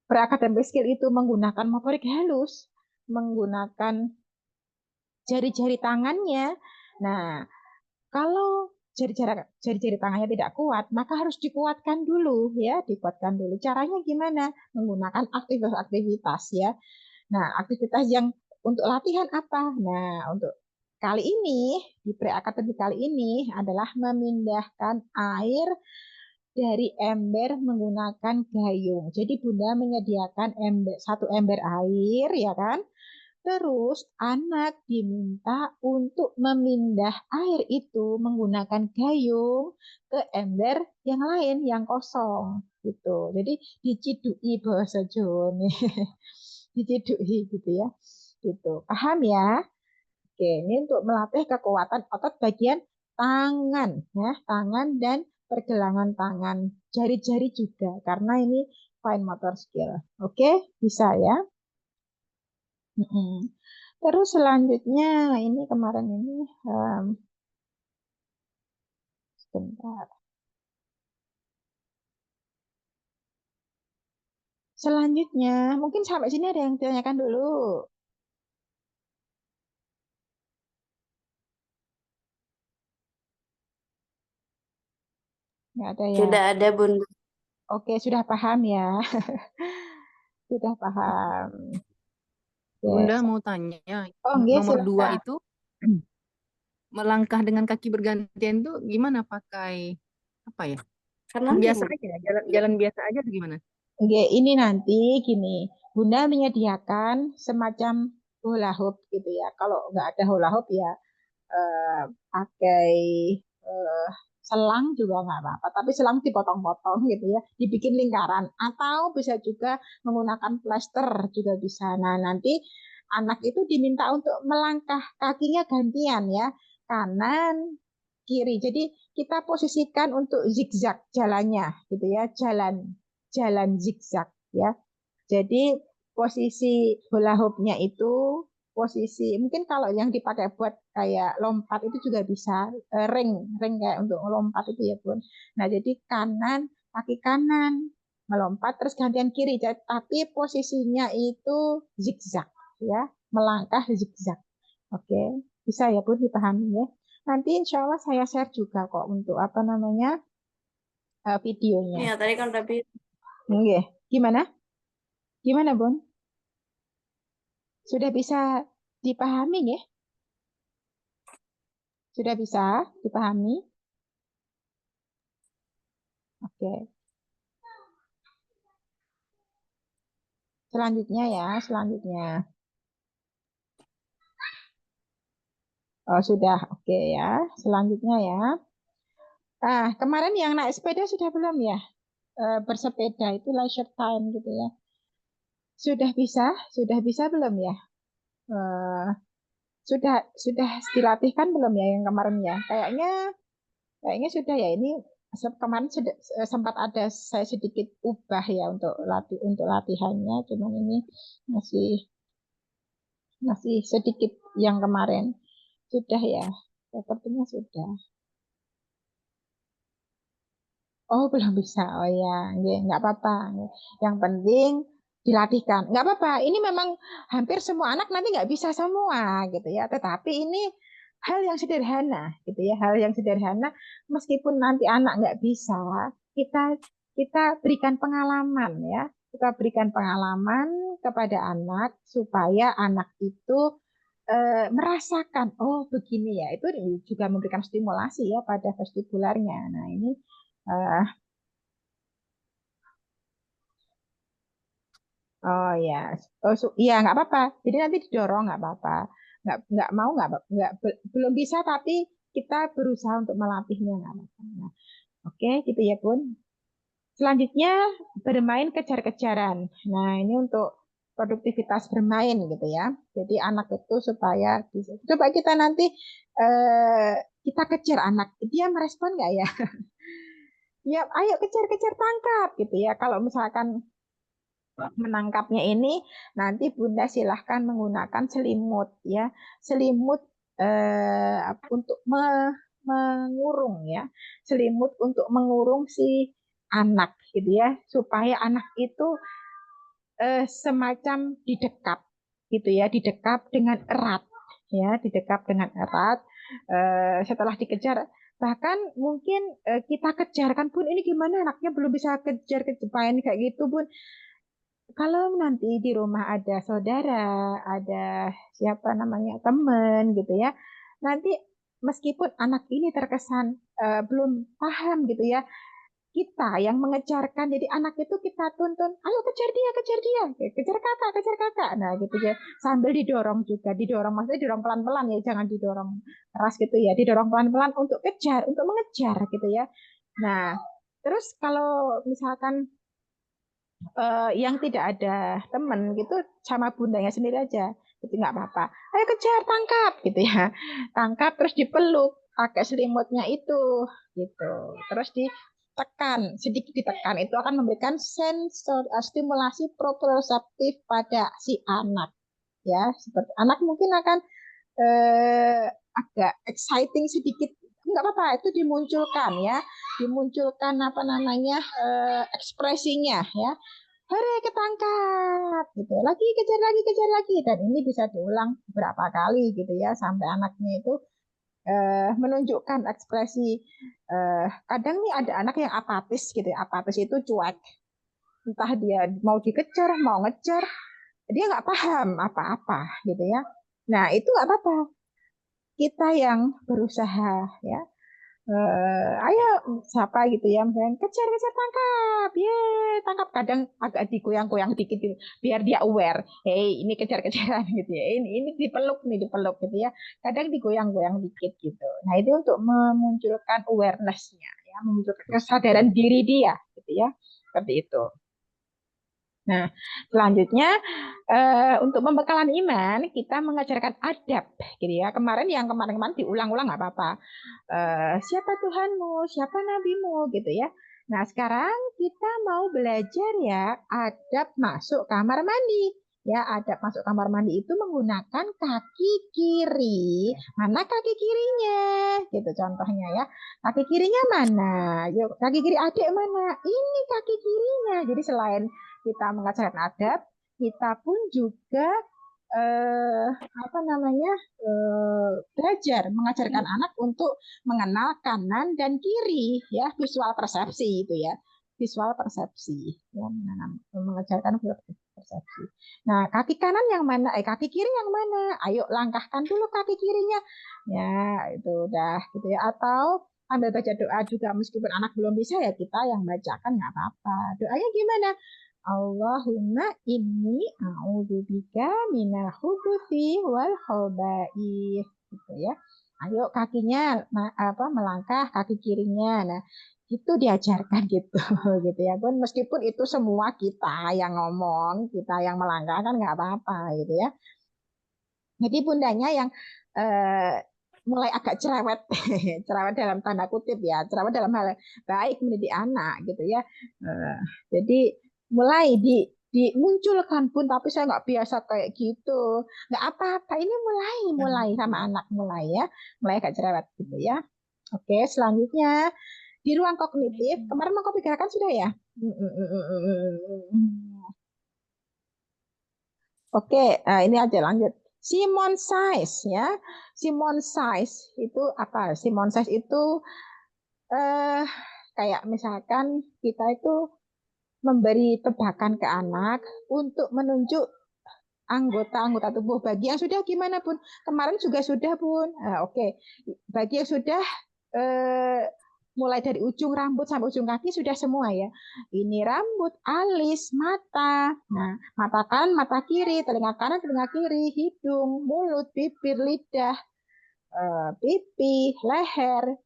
pre-academic skill itu menggunakan motorik halus, menggunakan jari-jari tangannya. Nah, kalau jari-jari tangannya tidak kuat, maka harus dikuatkan dulu ya, dikuatkan dulu. Caranya gimana? Menggunakan aktivitas-aktivitas ya. Nah, aktivitas yang untuk latihan apa? Nah, untuk kali ini di pre-academy kali ini adalah memindahkan air dari ember menggunakan gayung. Jadi Bunda menyediakan satu ember air ya kan? Terus anak diminta untuk memindah air itu menggunakan gayung ke ember yang lain yang kosong gitu. Jadi dicidui bahasa Jawa nih. Dicidui gitu ya. Gitu. Paham ya? Oke, ini untuk melatih kekuatan otot bagian tangan ya, tangan dan pergelangan tangan, jari-jari juga karena ini fine motor skill. Oke, bisa ya. Terus selanjutnya ini kemarin ini sebentar. Selanjutnya mungkin sampai sini ada yang ditanyakan dulu. Nggak ada ya. Sudah ada, Bunda. Oke, sudah paham ya. Sudah paham. Bunda Yes. mau tanya, Oh, nggih, nomor 2 silakan. itu melangkah dengan kaki bergantian tuh gimana pakai apa ya? Kan nanti, Biasa Bu. aja, jalan biasa aja atau gimana? Nggih, ini nanti gini, Bunda menyediakan semacam hula hoop gitu ya. Kalau nggak ada hula hoop ya pakai eh, selang juga nggak apa-apa. Tapi selang dipotong-potong gitu ya, dibikin lingkaran. Atau bisa juga menggunakan plester juga bisa. Nah, nanti anak itu diminta untuk melangkah kakinya gantian ya, kanan, kiri. Jadi kita posisikan untuk zigzag jalannya gitu ya, jalan jalan zigzag ya. Jadi posisi hula hoopnya itu posisi mungkin kalau yang dipakai buat kayak lompat itu juga bisa ring ring kayak untuk melompat itu ya Bun. Nah jadi kaki kanan melompat terus gantian kiri tapi posisinya itu zigzag ya melangkah zigzag. Oke bisa ya Bun dipahami ya. Nanti insya Allah saya share juga kok untuk apa namanya videonya. Ya, tadi kan udah Oke. Gimana? Gimana Bun? Sudah bisa dipahami ya? Sudah bisa dipahami? Oke. Selanjutnya ya, selanjutnya. Oh, sudah. Oke ya. Selanjutnya ya. Kemarin yang naik sepeda sudah belum ya? Bersepeda itu leisure time gitu ya. Sudah bisa? Sudah bisa belum ya? Eh, sudah dilatihkan belum ya yang kemarin ya? Kayaknya sudah ya. Ini kemarin sempat ada saya sedikit ubah ya untuk latihannya. Cuman ini masih masih sedikit yang kemarin. Sudah ya. Sepertinya sudah. Oh, belum bisa. Oh ya, nggak apa-apa. Yang penting dilatihkan. Nggak apa-apa. Ini memang hampir semua anak nanti nggak bisa semua gitu ya. Tetapi ini hal yang sederhana gitu ya. Hal yang sederhana meskipun nanti anak nggak bisa, kita kita berikan pengalaman ya. Kita berikan pengalaman kepada anak supaya anak itu merasakan oh begini ya. Itu juga memberikan stimulasi ya pada vestibularnya. Nah, ini eh, oh ya, iya nggak apa-apa. Jadi nanti didorong nggak apa-apa. Nggak mau nggak belum bisa tapi kita berusaha untuk melatihnya nggak apa-apa. Nah, oke, gitu ya Bun. Selanjutnya bermain kejar-kejaran. Nah, ini untuk produktivitas bermain gitu ya. Jadi anak itu supaya bisa. Coba kita nanti eh, kita kejar anak, dia merespon nggak ya? Ya, ayo kejar-kejar tangkap gitu ya. Kalau misalkan menangkapnya ini nanti Bunda silahkan menggunakan selimut ya. Selimut untuk mengurung ya. Selimut untuk mengurung si anak gitu ya supaya anak itu semacam didekap gitu ya, didekap dengan erat ya, didekap dengan erat. Setelah dikejar bahkan mungkin kita kejarkan pun ini gimana anaknya belum bisa kejar kejepain kayak gitu Bun. Kalau nanti di rumah ada saudara, ada siapa namanya teman gitu ya, nanti meskipun anak ini terkesan belum paham gitu ya, kita yang mengejarkan, jadi anak itu kita tuntun, ayo kejar dia, kejar kakak, nah gitu ya, sambil didorong juga, didorong maksudnya didorong pelan-pelan ya, jangan didorong keras gitu ya, didorong pelan-pelan untuk kejar, untuk mengejar gitu ya. Nah, terus kalau misalkan yang tidak ada teman gitu sama bundanya sendiri aja itu nggak apa-apa, ayo kejar tangkap gitu ya, tangkap terus dipeluk pakai selimutnya itu gitu, terus ditekan sedikit, ditekan itu akan memberikan sensor stimulasi proprioseptif pada si anak ya, seperti anak mungkin akan eh, agak exciting sedikit, nggak apa-apa itu dimunculkan ya, dimunculkan apa namanya ekspresinya ya, hore ketangkap gitu, kejar lagi, dan ini bisa diulang beberapa kali gitu ya sampai anaknya itu menunjukkan ekspresi, kadang nih ada anak yang apatis gitu ya, apatis itu cuek, entah dia mau dikejar mau ngejar dia nggak paham apa-apa gitu ya. Nah itu nggak apa-apa, kita yang berusaha ya, ayo siapa gitu ya, misalnya kejar kejar tangkap, ye tangkap, kadang agak digoyang-goyang dikit gitu, biar dia aware, hey ini kejar-kejaran gitu ya, ini dipeluk nih, dipeluk gitu ya, kadang digoyang-goyang dikit gitu. Nah itu untuk memunculkan awareness-nya ya, memunculkan kesadaran diri dia gitu ya, seperti itu. Nah, selanjutnya untuk pembekalan iman kita mengajarkan adab, gitu ya. Kemarin yang kemarin-kemarin diulang-ulang nggak apa-apa. Siapa Tuhanmu, siapa nabimu, gitu ya. Nah, sekarang kita mau belajar ya adab masuk kamar mandi. Ya, adab masuk kamar mandi itu menggunakan kaki kiri. Mana kaki kirinya? Gitu contohnya ya. Kaki kirinya mana? Yuk, kaki kiri adik mana? Ini kaki kirinya. Jadi selain kita mengajarkan adab, kita pun juga apa namanya belajar mengajarkan anak untuk mengenal kanan dan kiri ya, visual persepsi itu ya, visual persepsi ya, mengajarkan visual persepsi. Nah kaki kanan yang mana, kaki kiri yang mana, ayo langkahkan dulu kaki kirinya ya, itu udah gitu ya, atau ambil baca doa juga meskipun anak belum bisa ya kita yang bacakan nggak apa-apa, doanya gimana, Allahumma inni a'udzubika minal khubuthi wal khaba'ith gitu ya. Ayo kakinya apa melangkah kaki kirinya. Nah, itu diajarkan gitu gitu ya. Pun meskipun itu semua kita yang ngomong, kita yang melangkah kan nggak apa-apa gitu ya. Jadi bundanya yang eh, mulai agak cerewet, cerewet dalam tanda kutip ya, cerewet dalam hal baik mendidik anak gitu ya. Eh, jadi mulai dimunculkan pun, tapi saya nggak biasa kayak gitu, nggak apa-apa. Ini mulai sama anak mulai ya, mulai agak cerewet gitu ya. Oke, selanjutnya di ruang kognitif kemarin mau kopi gerakan sudah ya. Oke, ini aja lanjut. Simon Says ya. Simon Says itu apa? Simon Says itu eh kayak misalkan kita itu memberi tebakan ke anak untuk menunjuk anggota-anggota tubuh bagi yang sudah gimana pun. Kemarin juga sudah pun. Oke, bagi yang sudah eh, mulai dari ujung rambut sampai ujung kaki sudah semua ya. Ini rambut, alis, mata. Nah, mata kanan, mata kiri, telinga kanan, telinga kiri, hidung, mulut, bibir, lidah, pipi, leher,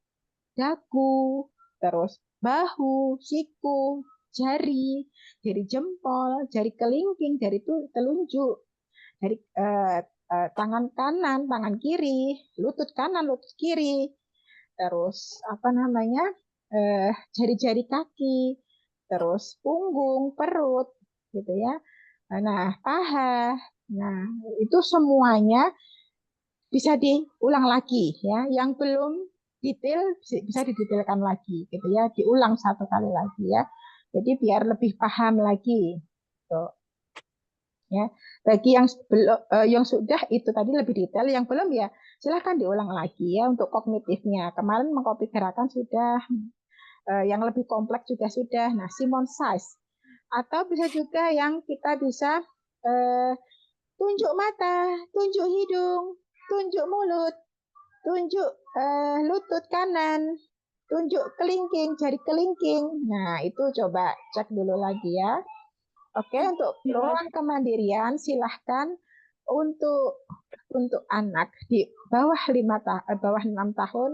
dagu, terus bahu, siku, jari, jari jempol, jari kelingking, jari telunjuk, jari tangan kanan, tangan kiri, lutut kanan, lutut kiri, terus apa namanya jari-jari kaki, terus punggung, perut, gitu ya. Nah, paha. Nah, itu semuanya bisa diulang lagi ya. Yang belum detail bisa didetailkan lagi gitu ya, diulang satu kali lagi ya. Jadi biar lebih paham lagi. Tuh. Ya, bagi yang belum yang sudah itu tadi lebih detail, yang belum ya silahkan diulang lagi ya untuk kognitifnya. Kemarin mengcopy gerakan sudah, yang lebih kompleks juga sudah. Nah, Simon Size atau bisa juga yang kita bisa eh, tunjuk mata, tunjuk hidung, tunjuk mulut, tunjuk lutut kanan, tunjuk kelingking, jari kelingking. Nah, itu coba cek dulu lagi ya. Oke, untuk ruang kemandirian silahkan untuk anak di bawah 6 tahun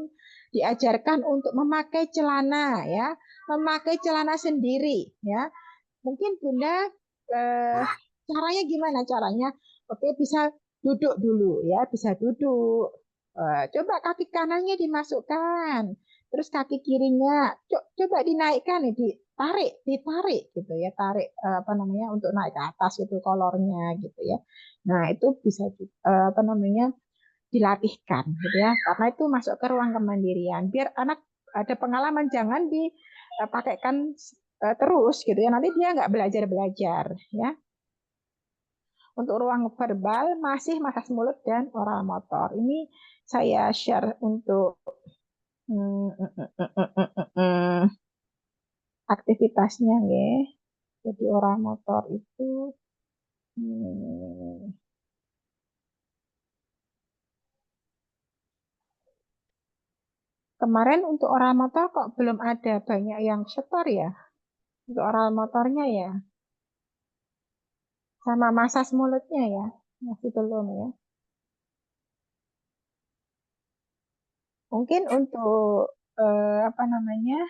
diajarkan untuk memakai celana ya, memakai celana sendiri ya. Mungkin Bunda caranya gimana caranya? Oke, bisa duduk dulu ya, bisa duduk. Coba kaki kanannya dimasukkan, terus kaki kirinya coba dinaikkan nih, ditarik gitu ya, tarik apa namanya untuk naik ke atas itu kolornya gitu ya. Nah, itu bisa apa namanya dilatihkan gitu ya, karena itu masuk ke ruang kemandirian. Biar anak ada pengalaman, jangan dipakaikan terus gitu ya, nanti dia nggak belajar ya. Untuk ruang verbal masih makas mulut dan oral motor. Ini saya share untuk aktivitasnya ya. Jadi oral motor itu kemarin untuk oral motor kok belum ada banyak yang setor ya. Untuk oral motornya ya. Sama masas mulutnya ya. Masih belum ya. Mungkin untuk apa namanya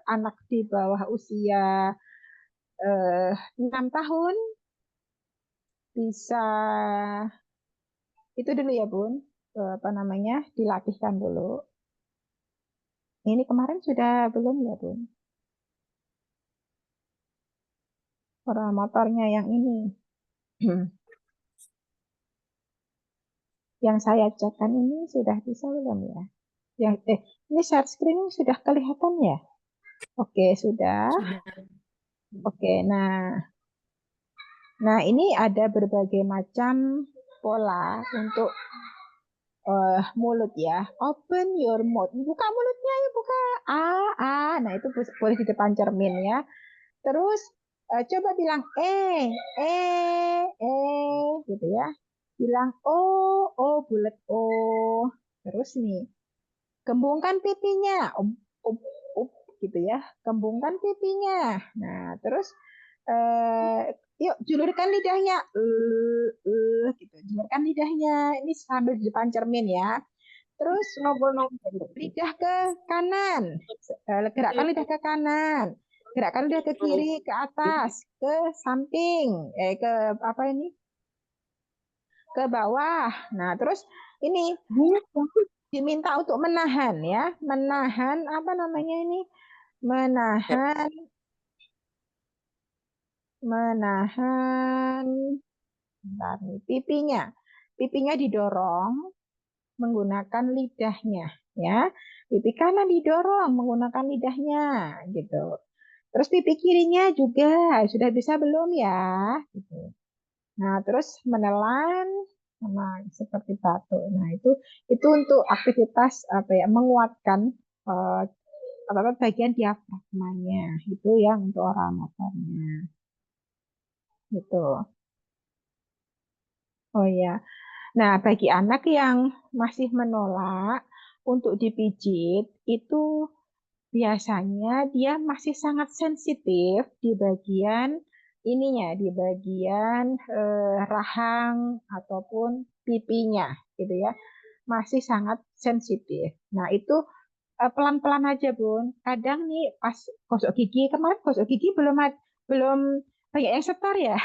anak di bawah usia 6 tahun bisa itu dulu ya Bun, apa namanya dilatihkan dulu. Ini kemarin sudah belum ya Bun? Orang motornya yang ini, yang saya cekkan ini sudah bisa belum ya? Yang ini share screen sudah kelihatan ya? Oke sudah. Sudah. Oke, nah ini ada berbagai macam pola untuk mulut ya. Open your mouth. Buka mulutnya ya, buka. Nah itu boleh di depan cermin ya. Terus coba bilang gitu ya. Bilang bulat Terus nih, kembungkan pipinya. Gitu ya. Kembungkan pipinya. Nah, terus yuk julurkan lidahnya. Gitu. Julurkan lidahnya. Ini sambil di depan cermin ya. Terus ngobrol-ngobrol lidah ke kanan. Gerakkan lidah ke kanan. Gerakkan lidah ke kiri, ke atas, ke samping, ke apa ini? Ke bawah. Nah, terus ini diminta untuk menahan ya. Menahan apa namanya ini? Menahan menahan bentar nih, pipinya. Pipinya didorong menggunakan lidahnya ya. Pipi kanan didorong menggunakan lidahnya gitu. Terus pipi kirinya juga sudah bisa belum ya? Gitu. Nah, terus menelan sama seperti batuk. Nah, itu untuk aktivitas apa ya menguatkan eh, apa bagian diafragmanya. Itu yang untuk oral motornya. Gitu. Oh ya. Nah, bagi anak yang masih menolak untuk dipijit, itu biasanya dia masih sangat sensitif di bagian ininya, di bagian rahang ataupun pipinya, gitu ya. masih sangat sensitif. Nah, itu pelan-pelan aja, Bun. Kadang nih pas gosok gigi, kemarin gosok gigi belum banyak yang setor ya.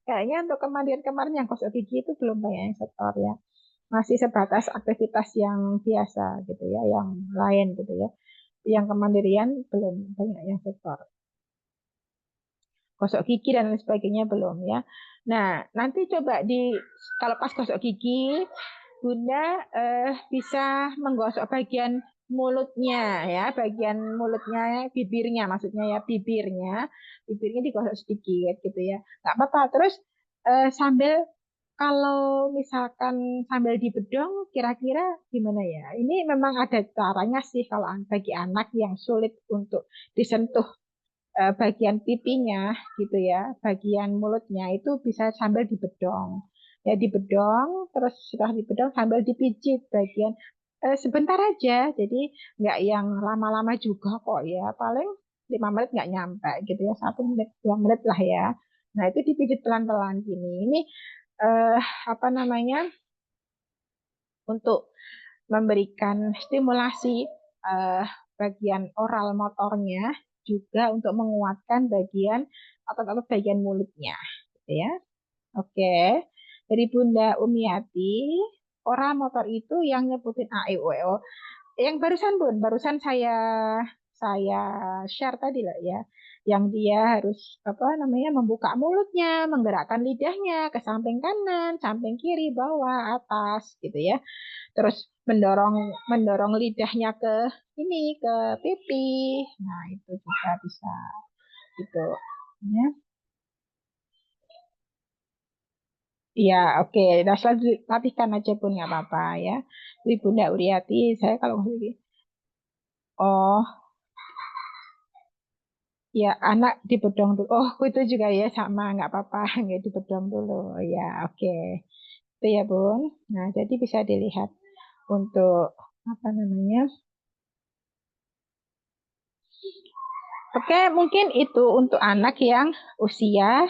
Kayaknya untuk kemarin yang gosok gigi itu belum banyak yang setor ya. Masih sebatas aktivitas yang biasa gitu ya, yang lain gitu ya. Yang kemandirian belum banyak yang setor. Gosok gigi dan lain sebagainya belum ya. Nah, nanti coba kalau pas gosok gigi, Bunda bisa menggosok bagian mulutnya ya, bagian mulutnya, bibirnya maksudnya ya, bibirnya digosok sedikit gitu ya. Nggak apa-apa. Terus sambil kalau misalkan sambil dibedong, kira-kira gimana ya? Ini memang ada caranya sih kalau bagi anak yang sulit untuk disentuh bagian pipinya gitu ya, bagian mulutnya itu bisa sambil dibedong. Ya dibedong, terus setelah dibedong sambil dipijit bagian sebentar aja. Jadi nggak yang lama-lama juga kok ya, paling 5 menit nggak nyampe gitu ya, 1 menit 2 menit lah ya. Nah itu dipijit pelan-pelan gini. Ini eh, apa namanya untuk memberikan stimulasi eh, bagian oral motornya juga untuk menguatkan bagian otot-otot bagian mulutnya, gitu ya. Oke, dari Bunda Umiati, oral motor itu yang nyebutin A, E, I, O, E, O. Yang barusan Bun, barusan saya share tadi lah ya, yang dia harus apa namanya membuka mulutnya, menggerakkan lidahnya ke samping kanan, samping kiri, bawah, atas, gitu ya. Terus mendorong mendorong lidahnya ke ini ke pipi. Nah, itu juga bisa gitu. Ya. Iya, oke. Nah, latihkan aja pun nggak apa-apa ya. Jadi Bunda Uriati, saya kalau lagi, oh ya anak dibedong dulu. Oh, itu juga ya sama, nggak apa-apa, nggak dibedong dulu. Ya, oke. Itu ya Bun. Nah, jadi bisa dilihat untuk apa namanya. Oke, mungkin itu untuk anak yang usia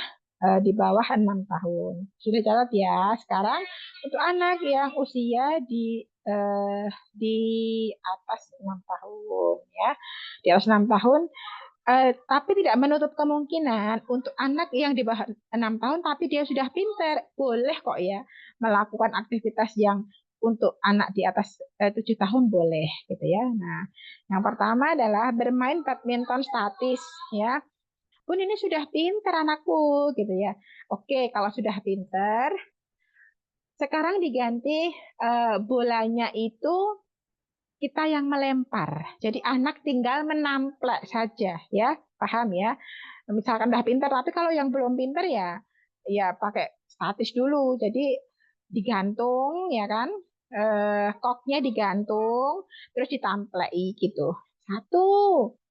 di bawah 6 tahun. Sudah catat ya. Sekarang untuk anak yang usia di atas 6 tahun ya. Di atas 6 tahun, tapi tidak menutup kemungkinan untuk anak yang di bawah 6 tahun tapi dia sudah pintar, boleh kok ya melakukan aktivitas yang untuk anak di atas 7 tahun boleh gitu ya. Nah, yang pertama adalah bermain badminton statis ya. Bun ini sudah pintar anakku gitu ya. Oke, kalau sudah pintar, sekarang diganti bolanya itu kita yang melempar. Jadi anak tinggal menamplek saja ya, paham ya? Misalkan udah pintar, tapi kalau yang belum pintar ya, ya pakai statis dulu. Jadi digantung ya kan, koknya digantung, terus ditamplei gitu. Satu,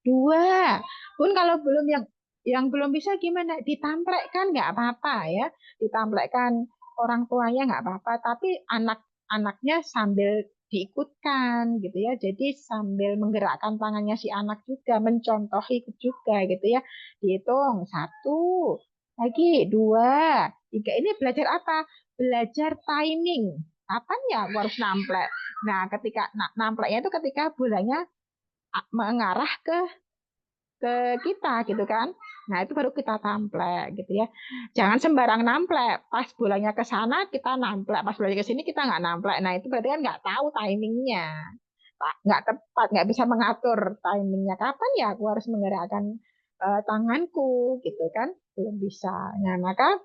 dua. Pun kalau belum yang belum bisa gimana? Ditamplekkan nggak apa-apa ya, ditamplekkan orang tuanya nggak apa-apa, tapi anak-anaknya sambil diikutkan gitu ya. Jadi sambil menggerakkan tangannya si anak juga, mencontohi juga gitu ya. Dihitung satu, lagi dua, tiga. Ini belajar apa? Belajar timing. Kapan ya aku harus namplek? Nah, ketika nampleknya itu ketika bolanya mengarah ke kita gitu kan. Nah, itu baru kita tamplek gitu ya. Jangan sembarang namplek. Pas bolanya ke sana kita namplek, pas bolanya ke sini kita nggak namplek. Nah, itu berarti kan nggak tahu timingnya. Nggak tepat, nggak bisa mengatur timingnya. Kapan ya aku harus menggerakkan tanganku gitu kan. Belum bisa. Nah, maka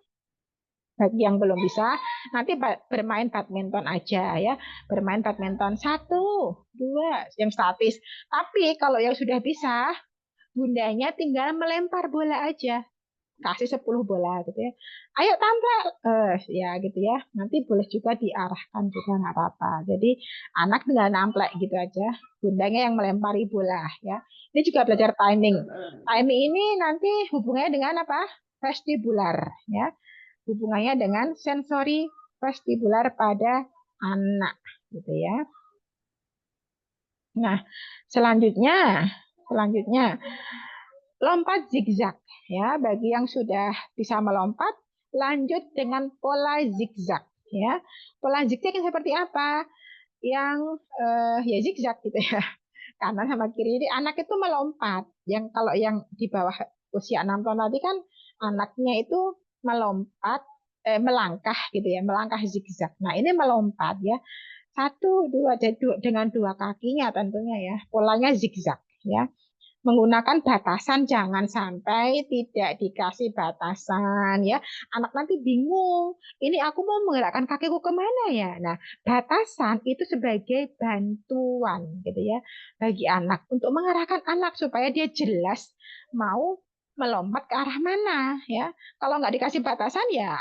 bagi yang belum bisa, nanti bermain badminton aja ya. Bermain badminton satu, dua, yang statis. Tapi kalau yang sudah bisa, bundanya tinggal melempar bola aja, kasih 10 bola gitu ya. Ayo tampil, ya gitu ya. Nanti boleh juga diarahkan juga nggak apa-apa. Jadi anak tinggal namplek gitu aja, bundanya yang melempari bola ya. Ini juga belajar timing. Timing ini nanti hubungannya dengan apa? Vestibular ya. Hubungannya dengan sensori vestibular pada anak gitu ya. Nah, selanjutnya selanjutnya lompat zigzag ya. Bagi yang sudah bisa melompat, lanjut dengan pola zigzag ya. Pola zigzag seperti apa? yang ya zigzag gitu ya. Kanan sama kiri. Jadi anak itu melompat. Yang kalau yang di bawah usia 6 tahun tadi kan anaknya itu melompat, melangkah gitu ya, melangkah zigzag. Nah ini melompat ya, satu dua, dengan dua kakinya tentunya ya, polanya zigzag ya, menggunakan batasan, jangan sampai tidak dikasih batasan ya, anak nanti bingung ini aku mau menggerakkan kakiku kemana ya. Nah batasan itu sebagai bantuan gitu ya bagi anak untuk mengarahkan anak supaya dia jelas mau melompat ke arah mana ya. Kalau nggak dikasih batasan ya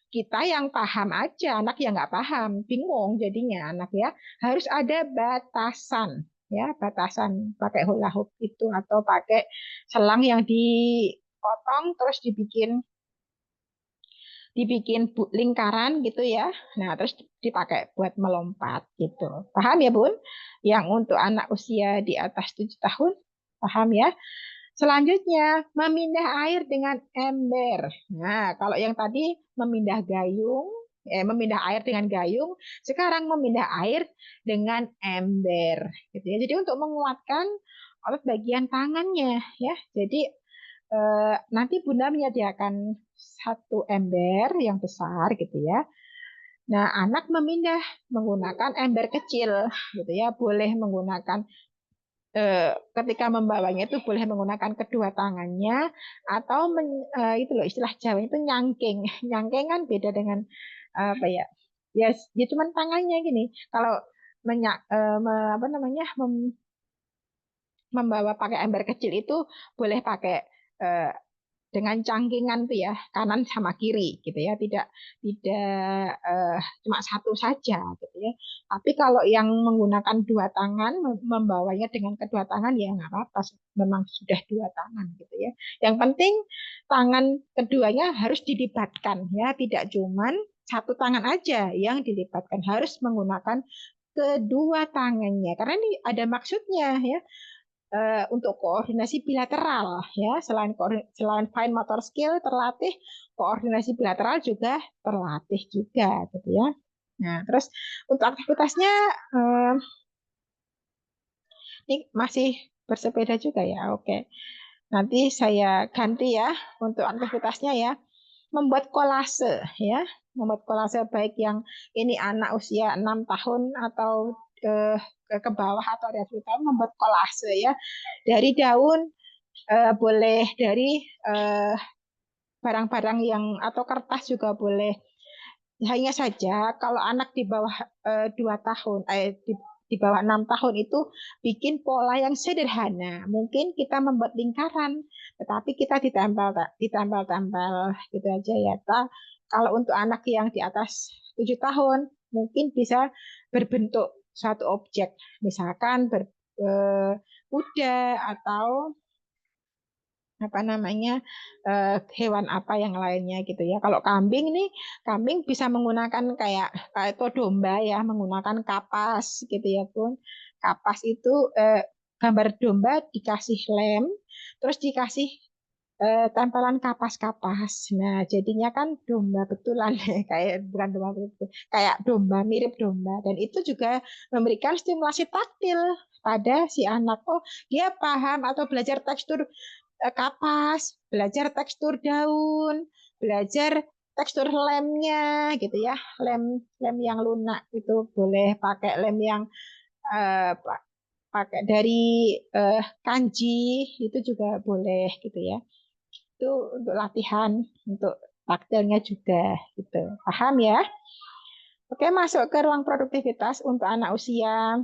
kita yang paham aja, anak yang nggak paham, bingung jadinya anak ya. Harus ada batasan, ya batasan pakai hula hoop itu atau pakai selang yang dipotong terus dibikin dibikin lingkaran gitu ya. Nah, terus dipakai buat melompat gitu. Paham ya, Bun? Yang untuk anak usia di atas 7 tahun, paham ya? Selanjutnya, memindah air dengan ember. Nah, kalau yang tadi memindah gayung, memindah air dengan gayung, sekarang memindah air dengan ember, gitu ya. Jadi untuk menguatkan otot bagian tangannya, ya. Jadi nanti Bunda menyediakan satu ember yang besar, gitu ya. Nah, anak memindah menggunakan ember kecil, gitu ya. Boleh menggunakan ketika membawanya itu boleh menggunakan kedua tangannya atau itu loh istilah Jawa itu nyangking. Nyangking kan beda dengan apa ya? Ya, ya cuman tangannya gini. Kalau apa namanya membawa pakai ember kecil itu boleh pakai eh, dengan cangkingan tuh ya kanan sama kiri gitu ya, tidak cuma satu saja gitu ya. Tapi kalau yang menggunakan dua tangan membawanya dengan kedua tangan ya nggak apa-apa, memang sudah dua tangan gitu ya. Yang penting tangan keduanya harus dilibatkan ya, tidak cuman satu tangan aja yang dilibatkan, harus menggunakan kedua tangannya karena ini ada maksudnya ya, untuk koordinasi bilateral ya, selain fine motor skill terlatih, koordinasi bilateral juga terlatih juga gitu ya. Nah terus untuk aktivitasnya eh, ini masih bersepeda juga ya, oke, nanti saya ganti ya untuk aktivitasnya ya, membuat kolase ya, membuat kolase baik yang ini anak usia 6 tahun atau ke bawah atau di atas tahun, membuat kolase ya dari daun, boleh dari eh, barang-barang yang atau kertas juga boleh. Hanya saja kalau anak di bawah 2 tahun, di bawah 6 tahun itu bikin pola yang sederhana. Mungkin kita membuat lingkaran, tetapi kita ditempel-tempel gitu aja ya. Kalau untuk anak yang di atas 7 tahun, mungkin bisa berbentuk suatu objek, misalkan kuda atau apa namanya hewan apa yang lainnya gitu ya. Kalau kambing nih, kambing bisa menggunakan kayak kayak itu domba ya, menggunakan kapas gitu ya Bun. Kapas itu gambar domba dikasih lem, terus dikasih tempelan kapas-kapas. Nah, jadinya kan domba betulan kayak bukan domba betul, kayak domba mirip domba dan itu juga memberikan stimulasi taktil pada si anak. Oh, dia paham atau belajar tekstur kapas, belajar tekstur daun, belajar tekstur lemnya gitu ya. Lem lem yang lunak itu boleh pakai lem yang eh, pakai dari kanji itu juga boleh gitu ya. Itu untuk latihan, untuk taktilnya juga gitu. Paham ya? Oke, masuk ke ruang produktivitas untuk anak usia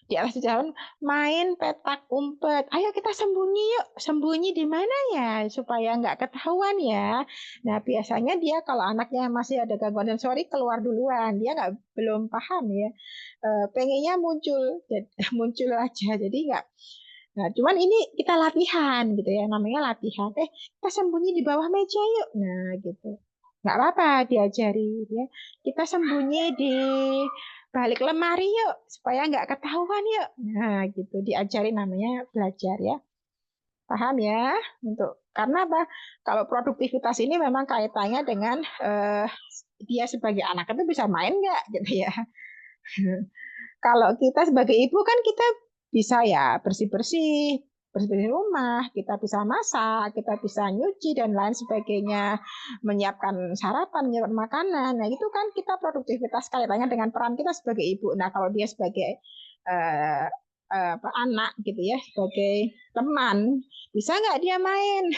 di atas jalan, main petak umpet. Ayo kita sembunyi yuk. Sembunyi di mana ya supaya nggak ketahuan ya. Nah biasanya dia kalau anaknya masih ada gangguan sensori keluar duluan. Dia nggak belum paham ya. Pengennya muncul, muncul aja. Jadi nggak. Nah, cuman ini kita latihan gitu ya, namanya latihan. Kita sembunyi di bawah meja yuk. Nah, gitu. Nggak apa-apa diajari ya. Kita sembunyi di balik lemari yuk, supaya nggak ketahuan yuk. Nah, gitu diajari, namanya belajar ya. Paham ya? Untuk karena apa? Kalau produktivitas ini memang kaitannya dengan dia sebagai anak itu bisa main nggak gitu ya. Kalau kita sebagai ibu kan kita bisa ya bersih-bersih, bersih-bersih rumah, kita bisa masak, kita bisa nyuci dan lain sebagainya, menyiapkan sarapan, menyiapkan makanan. Nah, itu kan kita produktivitas kaitannya dengan peran kita sebagai ibu. Nah, kalau dia sebagai eh, anak gitu ya, sebagai teman, bisa nggak dia main?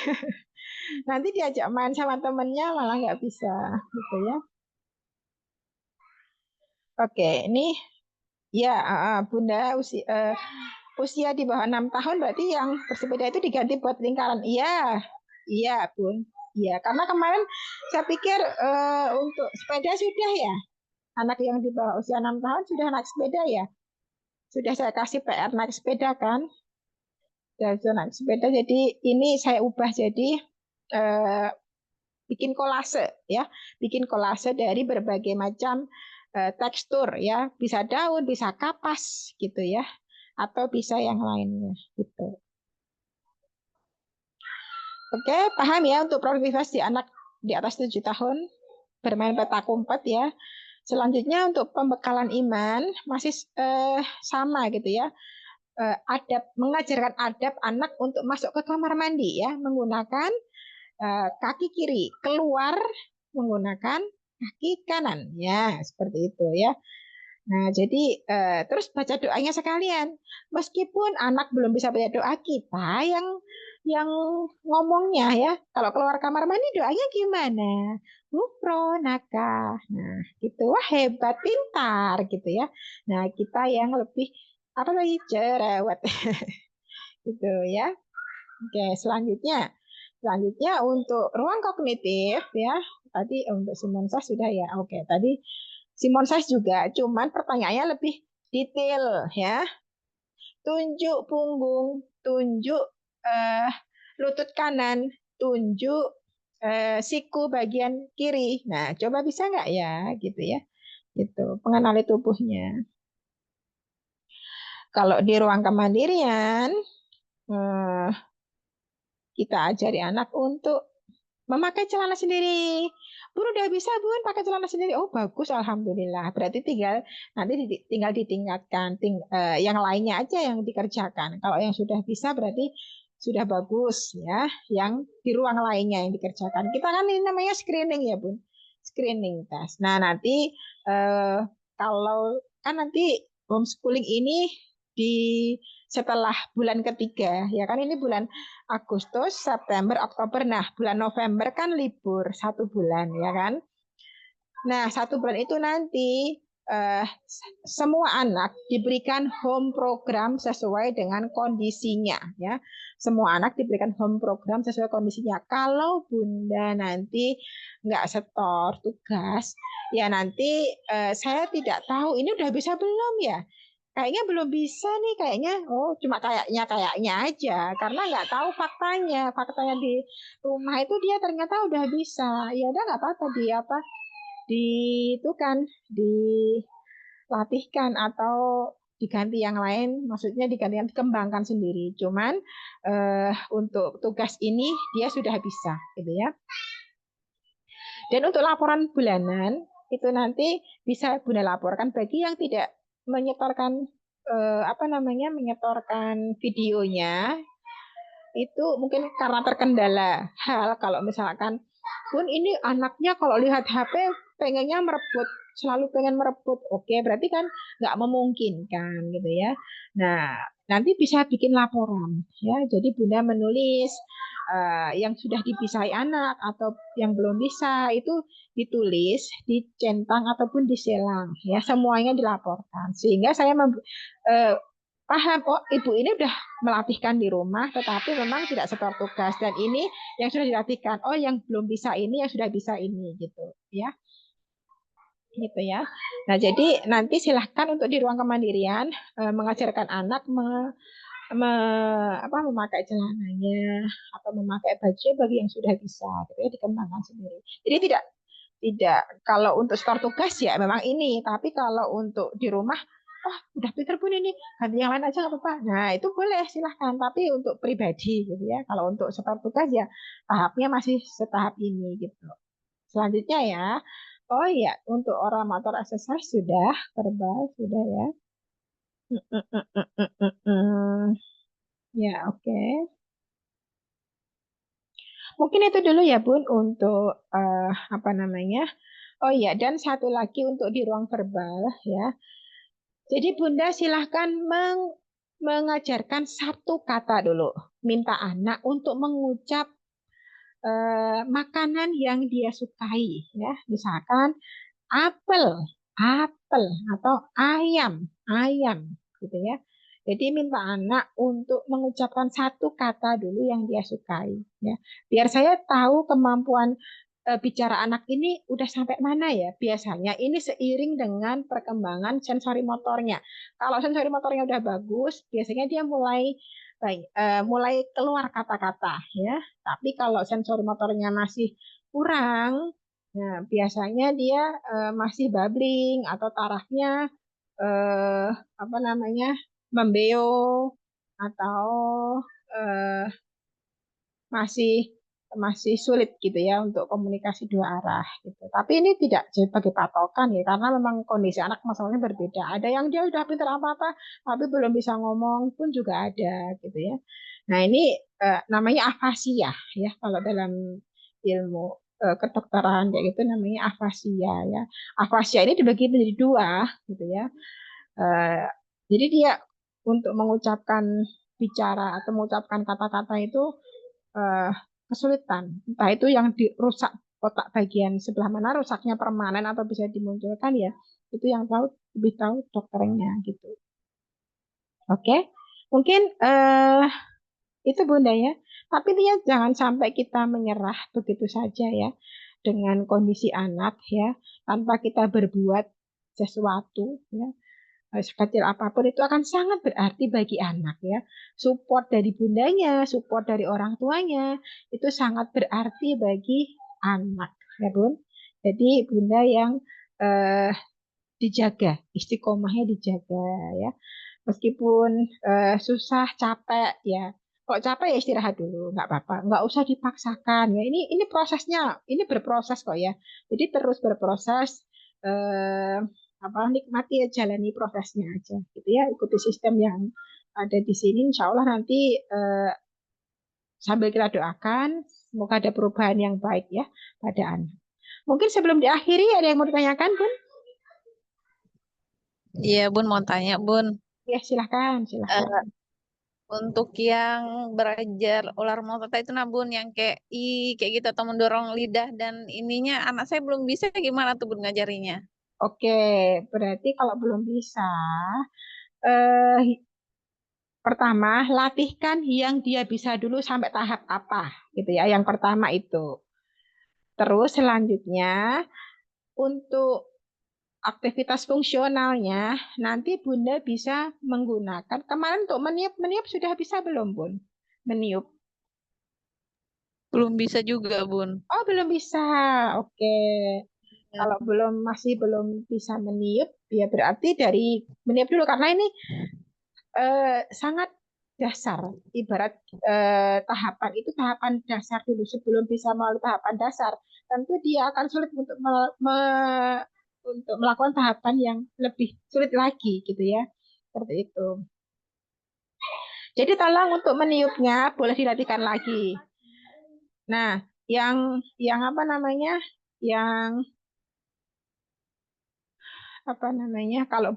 Nanti diajak main sama temennya malah nggak bisa gitu ya. Oke, ini ya, Bunda usia di bawah 6 tahun berarti yang bersepeda itu diganti buat lingkaran. Iya, iya Bun. Iya, karena kemarin saya pikir untuk sepeda sudah ya. Anak yang di bawah usia 6 tahun sudah naik sepeda ya. Sudah saya kasih PR naik sepeda kan. Sudah naik sepeda. Jadi ini saya ubah jadi eh, bikin kolase ya. Bikin kolase dari berbagai macam tekstur ya. Bisa daun, bisa kapas gitu ya. Atau bisa yang lainnya gitu. Oke, paham ya untuk produktivitas di anak di atas 7 tahun bermain petak umpet ya. Selanjutnya untuk pembekalan iman masih sama gitu ya. Mengajarkan adab anak untuk masuk ke kamar mandi ya menggunakan kaki kiri, keluar menggunakan kaki kanan ya, seperti itu ya. Nah, jadi terus baca doanya sekalian. Meskipun anak belum bisa baca doa, kita yang ngomongnya ya. Kalau keluar kamar mandi doanya gimana? Naka. Nah, gitu. Wah, hebat, pintar gitu ya. Nah, kita yang lebih apa lagi cerewet gitu ya. Oke, selanjutnya. Selanjutnya untuk ruang kognitif ya. Tadi untuk Simon Says sudah ya. Oke, tadi Simon Says juga, cuman pertanyaannya lebih detail ya. Tunjuk punggung, tunjuk eh, lutut kanan, tunjuk siku bagian kiri. Nah, coba bisa nggak ya, gitu ya, gitu. Pengenali tubuhnya. Kalau di ruang kemandirian, eh, kita ajari anak untuk memakai celana sendiri. Bun udah bisa Bun pakai celana sendiri. Oh bagus Alhamdulillah. Berarti tinggal ditingkatkan. Yang lainnya aja yang dikerjakan. Kalau yang sudah bisa berarti sudah bagus ya. Yang di ruang lainnya yang dikerjakan. Kita kan ini namanya screening ya Bun. Screening test. Nah nanti eh, kalau kan nanti homeschooling ini di setelah bulan ketiga ya kan ini bulan Agustus, September, Oktober. Nah, bulan November kan libur 1 bulan, ya kan? Nah, 1 bulan itu nanti semua anak diberikan home program sesuai dengan kondisinya, ya. Semua anak diberikan home program sesuai kondisinya. Kalau Bunda nanti nggak setor tugas, ya nanti saya tidak tahu ini udah bisa belum ya kayaknya belum bisa nih kayaknya cuma kayaknya aja karena nggak tahu faktanya di rumah itu dia ternyata udah bisa ya udah nggak apa-apa di apa di itu kan dilatihkan atau diganti yang lain maksudnya diganti yang dikembangkan sendiri cuman untuk tugas ini dia sudah bisa gitu ya dan untuk laporan bulanan itu nanti bisa Bunda laporkan bagi yang tidak menyetorkan apa namanya menyetorkan videonya itu mungkin karena terkendala hal kalau misalkan pun ini anaknya kalau lihat HP pengennya merebut selalu pengen merebut oke berarti kan nggak memungkinkan gitu ya nah nanti bisa bikin laporan ya jadi Bunda menulis yang sudah dipisah anak atau yang belum bisa itu ditulis, dicentang ataupun diselang ya semuanya dilaporkan sehingga saya paham oh ibu ini udah melatihkan di rumah tetapi memang tidak setor tugas dan ini yang sudah dilatihkan oh yang belum bisa ini yang sudah bisa ini gitu ya gitu ya nah jadi nanti silahkan untuk di ruang kemandirian mengajarkan anak memakai celananya atau memakai baju bagi yang sudah bisa gitu ya dikembangkan sendiri jadi tidak kalau untuk store tugas ya memang ini tapi kalau untuk di rumah wah udah pinter pun ini ganti yang lain aja nggak apa-apa nah itu boleh silahkan tapi untuk pribadi gitu ya kalau untuk store tugas ya tahapnya masih setahap ini gitu selanjutnya ya Oh iya, untuk oral motor exercise sudah, verbal sudah ya. Mm, mm, mm, mm, mm, mm, mm. Ya, oke. Mungkin itu dulu ya, Bun, untuk apa namanya? Oh iya, dan satu lagi untuk di ruang verbal ya. Jadi Bunda silahkan mengajarkan satu kata dulu. Minta anak untuk mengucap makanan yang dia sukai ya. Misalkan apel, apel atau ayam, ayam gitu ya. Jadi minta anak untuk mengucapkan satu kata dulu yang dia sukai ya. Biar saya tahu kemampuan bicara anak ini udah sampai mana ya. Biasanya ini seiring dengan perkembangan sensori motornya. Kalau sensori motornya udah bagus, biasanya dia mulai keluar kata-kata ya. Tapi kalau sensori motornya masih kurang, nah, biasanya dia masih babbling atau tarafnya eh, apa namanya membeo atau eh, masih masih sulit gitu ya untuk komunikasi dua arah gitu. Tapi ini tidak sebagai patokan ya karena memang kondisi anak masalahnya berbeda. Ada yang dia udah pintar apa-apa tapi belum bisa ngomong pun juga ada gitu ya. Nah, ini namanya afasia ya kalau dalam ilmu kedokteran kayak gitu namanya afasia ya. Afasia ini dibagi menjadi dua gitu ya. Eh, jadi dia untuk mengucapkan bicara atau mengucapkan kata-kata itu eh, kesulitan. Entah itu yang dirusak otak bagian sebelah mana rusaknya permanen atau bisa dimunculkan ya. Itu yang tahu lebih tahu dokternya gitu. Oke. Mungkin itu Bunda ya. Tapi dia jangan sampai kita menyerah begitu saja ya dengan kondisi anak ya tanpa kita berbuat sesuatu ya. Sekecil apapun itu akan sangat berarti bagi anak ya. Support dari bundanya, support dari orang tuanya itu sangat berarti bagi anak ya Bun. Jadi bunda yang eh, dijaga, istiqomahnya dijaga ya. Meskipun susah, capek ya. Kok capek ya istirahat dulu, nggak apa-apa, nggak usah dipaksakan ya. Ini prosesnya, ini berproses kok ya. Jadi terus berproses, eh, apa nikmati ya, jalani prosesnya aja, gitu ya. Ikuti sistem yang ada di sini, insya Allah nanti sambil kita doakan, semoga ada perubahan yang baik ya pada anak. Mungkin sebelum diakhiri ada yang mau ditanyakan, Bun? Iya, Bun, mau tanya, Bun. Ya silahkan, silahkan. Eh, untuk yang belajar ular motor itu, nah, Bun, yang kayak kayak gitu atau mendorong lidah dan ininya, anak saya belum bisa, gimana tuh, Bun, ngajarinya? Oke, berarti kalau belum bisa, eh, pertama latihkan yang dia bisa dulu sampai tahap apa, gitu ya. Yang pertama itu. Terus selanjutnya untuk aktivitas fungsionalnya, nanti Bunda bisa menggunakan. Kemarin untuk meniup, meniup sudah bisa belum, Bun? Meniup. Belum bisa juga, Bun. Oh, belum bisa. Oke. Ya. Kalau masih belum bisa meniup, ya berarti dari meniup dulu karena ini sangat dasar. Ibarat tahapan itu tahapan dasar dulu sebelum bisa melalui tahapan dasar. Tentu dia akan sulit untuk melakukan tahapan yang lebih sulit lagi gitu ya. Seperti itu. Jadi tolong untuk meniupnya boleh dilatihkan lagi. Nah, yang apa namanya? Yang apa namanya? Kalau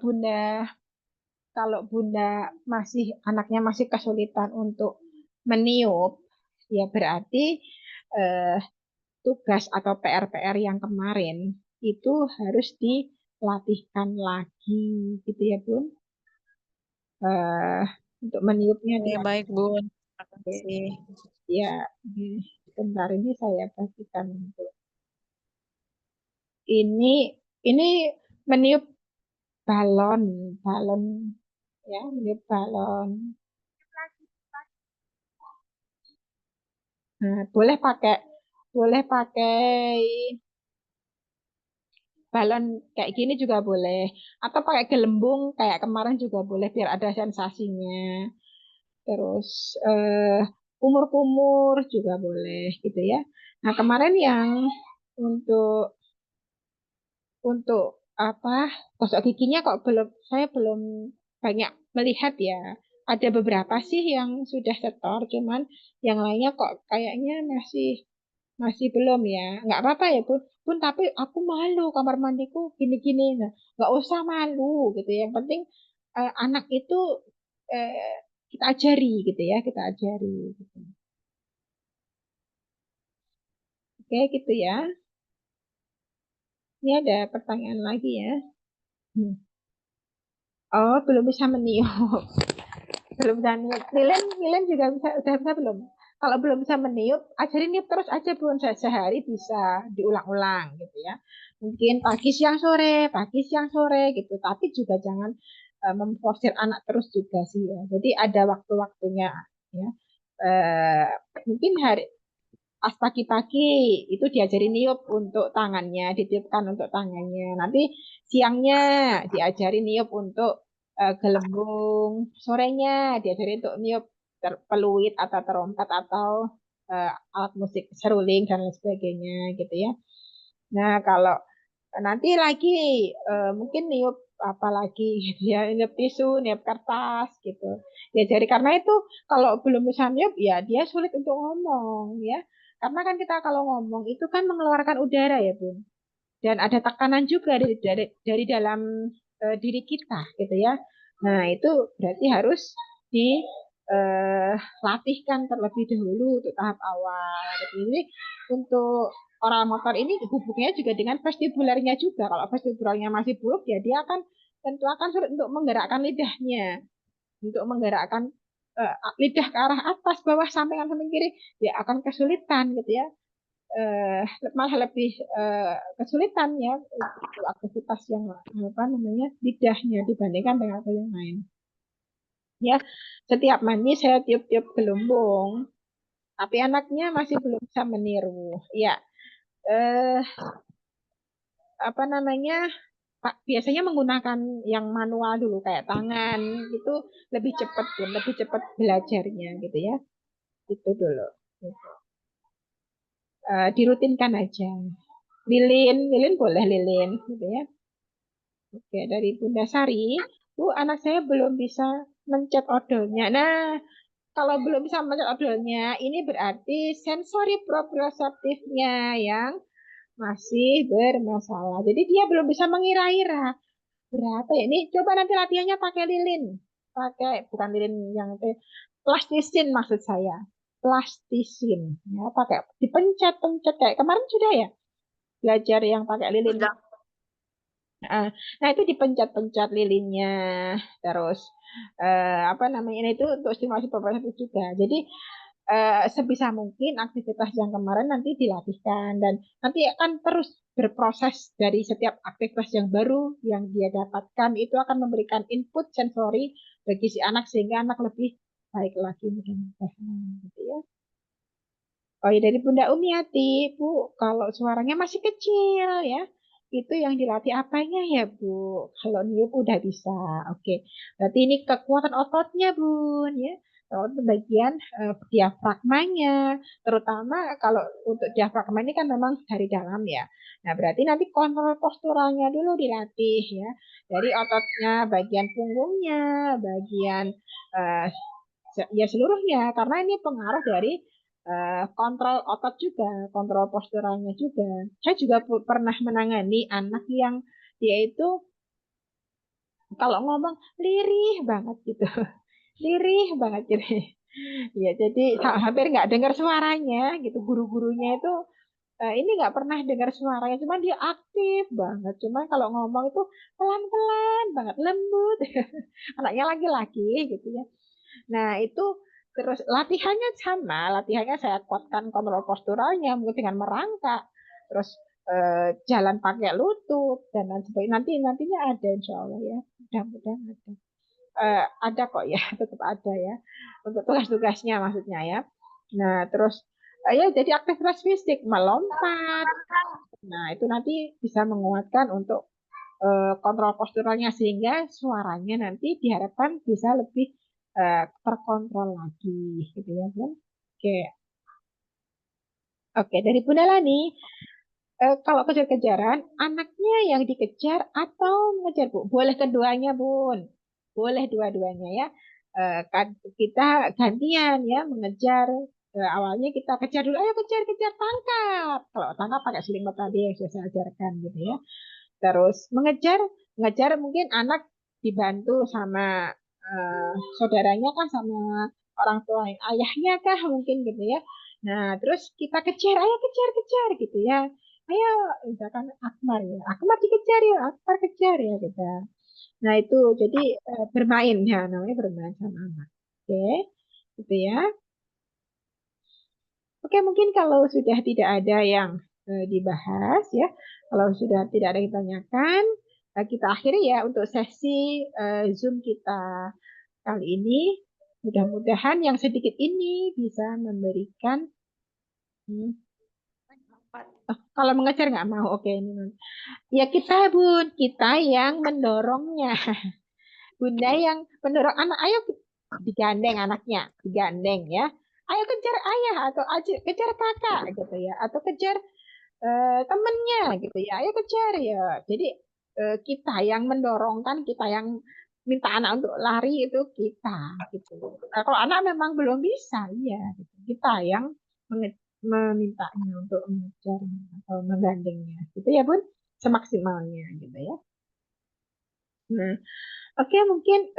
Bunda masih anaknya masih kesulitan untuk meniup, ya berarti eh, tugas atau PR-PR yang kemarin itu harus dilatihkan lagi, gitu ya Bun. Eh, untuk meniupnya Ya, baik, Bun. Terima dilatih. kasih. Ya, sebentar ini saya pastikan untuk ini ini meniup balon, balon ya, meniup balon. Nah, boleh pakai balon kayak gini juga boleh. Atau pakai gelembung kayak kemarin juga boleh biar ada sensasinya. Terus kumur-kumur juga boleh gitu ya. Nah, kemarin yang untuk untuk apa gosok giginya kok saya belum banyak melihat ya. Ada beberapa sih yang sudah setor, cuman yang lainnya kok kayaknya masih masih belum ya. Nggak apa-apa ya Bun. Bun, tapi aku malu kamar mandiku gini-gini. Nah, nggak usah malu gitu ya. Yang penting anak itu eh, kita ajari gitu ya, kita ajari. Gitu. Oke gitu ya. Ini ada pertanyaan lagi ya. Hmm. Oh, belum bisa meniup. Belum bisa niup. Lilin, Lilin juga bisa, udah bisa belum? Kalau belum bisa meniup, ajarin niup terus aja Bun. Sehari bisa diulang-ulang gitu ya. Mungkin pagi siang sore gitu. Tapi juga jangan memforsir anak terus juga sih ya. Jadi ada waktu-waktunya ya. Eh, mungkin hari pas pagi-pagi itu diajarin niup untuk tangannya, ditiupkan untuk tangannya. Nanti siangnya diajarin niup untuk gelembung, sorenya diajarin untuk niup peluit atau trompet atau alat musik seruling dan lain sebagainya gitu ya. Nah, kalau nanti lagi mungkin niup apa lagi gitu ya, niup tisu, niup kertas gitu. Diajari karena itu kalau belum bisa niup ya dia sulit untuk ngomong ya. Karena kan kita kalau ngomong itu kan mengeluarkan udara ya, Bun. Dan ada tekanan juga dari dalam diri kita gitu ya. Nah, itu berarti harus dilatihkan terlebih dahulu untuk tahap awal. Jadi untuk oral motor ini hubungannya juga dengan vestibularnya juga. Kalau vestibularnya masih buruk ya dia akan tentu akan sulit untuk menggerakkan lidahnya, untuk menggerakkan lidah ke arah atas, bawah, samping, samping kiri, ya akan kesulitan gitu ya. eh, Malah lebih kesulitan ya untuk aktivitas yang apa namanya lidahnya dibandingkan dengan yang lain. Ya, setiap mandi saya tiup-tiup gelembung, tapi anaknya masih belum bisa meniru. Ya, eh, apa namanya? Pak, biasanya menggunakan yang manual dulu kayak tangan gitu lebih cepat, lebih cepat belajarnya gitu ya. Itu dulu. Dirutinkan aja. Lilin, lilin boleh lilin gitu ya. Oke, dari Bunda Sari, Bu, anak saya belum bisa mencet odolnya. Nah, kalau belum bisa mencet odolnya, ini berarti sensori proprioseptifnya yang masih bermasalah. Jadi dia belum bisa mengira-ira. Berapa ya? Ini coba nanti latihannya pakai lilin. Pakai, bukan lilin yang itu, plastisin maksud saya. Plastisin. Ya, pakai dipencet-pencet kayak kemarin sudah ya belajar yang pakai lilin. Nah, itu dipencet-pencet lilinnya, terus apa namanya itu untuk stimulasi progresif juga. Jadi sebisa mungkin aktivitas yang kemarin nanti dilatihkan dan nanti akan terus berproses dari setiap aktivitas yang baru yang dia dapatkan itu akan memberikan input sensori bagi si anak sehingga anak lebih baik lagi mudah-mudahan gitu ya. Oh ya dari Bunda Umiati, Bu, kalau suaranya masih kecil ya, itu yang dilatih apanya ya Bu? Kalau niup udah bisa, oke. Berarti ini kekuatan ototnya Bun ya. Kalau untuk bagian diafragmanya, terutama kalau untuk diafragma ini kan memang dari dalam ya. Nah berarti nanti kontrol posturalnya dulu dilatih ya. Dari ototnya, bagian punggungnya, bagian eh, ya seluruhnya, karena ini pengaruh dari kontrol otot juga, kontrol posturalnya juga. Saya juga pernah menangani anak yang dia itu kalau ngomong lirih banget gitu, lirih banget jadi. Ya, jadi hampir nggak dengar suaranya gitu. Guru-gurunya itu ini nggak pernah dengar suaranya, cuman dia aktif banget. Cuman kalau ngomong itu pelan-pelan banget, lembut. Anaknya laki-laki gitu ya. Nah, itu terus latihannya sama, latihannya saya kuatkan kontrol posturalnya mungkin dengan merangkak, terus jalan pakai lutut dan lain sebagainya. Nantinya ada insya Allah ya, mudah-mudahan ada. Ada kok ya, tetap ada ya untuk tugas-tugasnya maksudnya ya. Nah, terus ya jadi aktivitas fisik melompat. Nah, itu nanti bisa menguatkan untuk kontrol posturalnya sehingga suaranya nanti diharapkan bisa lebih terkontrol lagi gitu ya kan. Oke. Oke, dari Bunda Lani, kalau kejar-kejaran, anaknya yang dikejar atau mengejar, Bu? Boleh keduanya, Bun. Boleh dua-duanya ya. Kita gantian ya mengejar. Awalnya kita kejar dulu, ayo kejar, kejar, tangkap. Kalau tangkap pakai selimut tadi yang sudah saya ajarkan gitu ya. Terus mengejar, mengejar mungkin anak dibantu sama saudaranya kah, sama orang tua ayahnya kah mungkin gitu ya. Nah, terus kita kejar, ayo kejar, kejar gitu ya. Ayo, misalkan Akbar ya, Akbar dikejar ya, Akbar kejar ya gitu. Nah, itu jadi bermain ya, namanya bermain sama anak. Oke, gitu ya. Oke, mungkin kalau sudah tidak ada yang dibahas ya, kalau sudah tidak ada yang ditanyakan, kita akhiri ya untuk sesi Zoom kita kali ini. Mudah-mudahan yang sedikit ini bisa memberikan, hmm, kalau mengejar nggak mau, oke ini. Ya kita Bun, kita yang mendorongnya. Bunda yang mendorong anak, ayo digandeng anaknya, digandeng ya. Ayo kejar ayah atau kejar kakak gitu ya, atau kejar temennya gitu ya. Ayo kejar ya. Jadi kita yang mendorongkan, kita yang minta anak untuk lari itu kita gitu. Nah, kalau anak memang belum bisa, iya gitu. Kita yang memintanya untuk mengejar atau menggandengnya gitu ya Bun, semaksimalnya gitu ya. Nah, oke, mungkin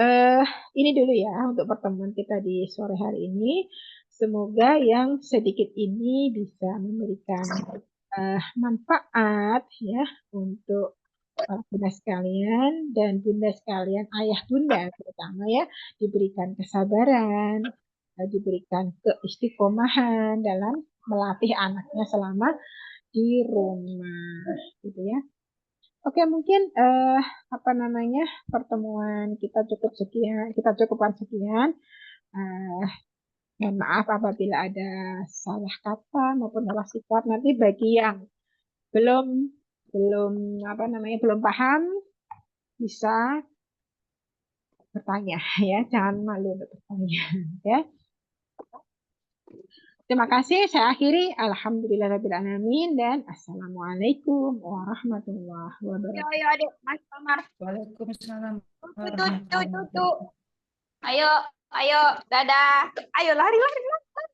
ini dulu ya untuk pertemuan kita di sore hari ini. Semoga yang sedikit ini bisa memberikan manfaat ya untuk para bunda sekalian dan bunda sekalian, ayah bunda terutama ya, diberikan kesabaran, diberikan keistiqomahan dalam melatih anaknya selama di rumah, gitu ya. Oke, mungkin apa namanya pertemuan kita cukup sekian, kita cukupkan sekian. Eh, Mohon maaf apabila ada salah kata maupun salah sikap. Nanti bagi yang belum belum apa namanya belum paham bisa bertanya ya, jangan malu untuk bertanya ya. Terima kasih. Saya akhiri. Alhamdulillahirrahmanirrahim dan Assalamualaikum warahmatullahi Ayo, wabarakatuh. ayo, adik, Mas Kamar. Waalaikumsalam Tuh, tuh, tuh, warahmatullahi tuh, tuh. wabarakatuh. Ayo, ayo, dadah. Ayo, lari, lari, lari.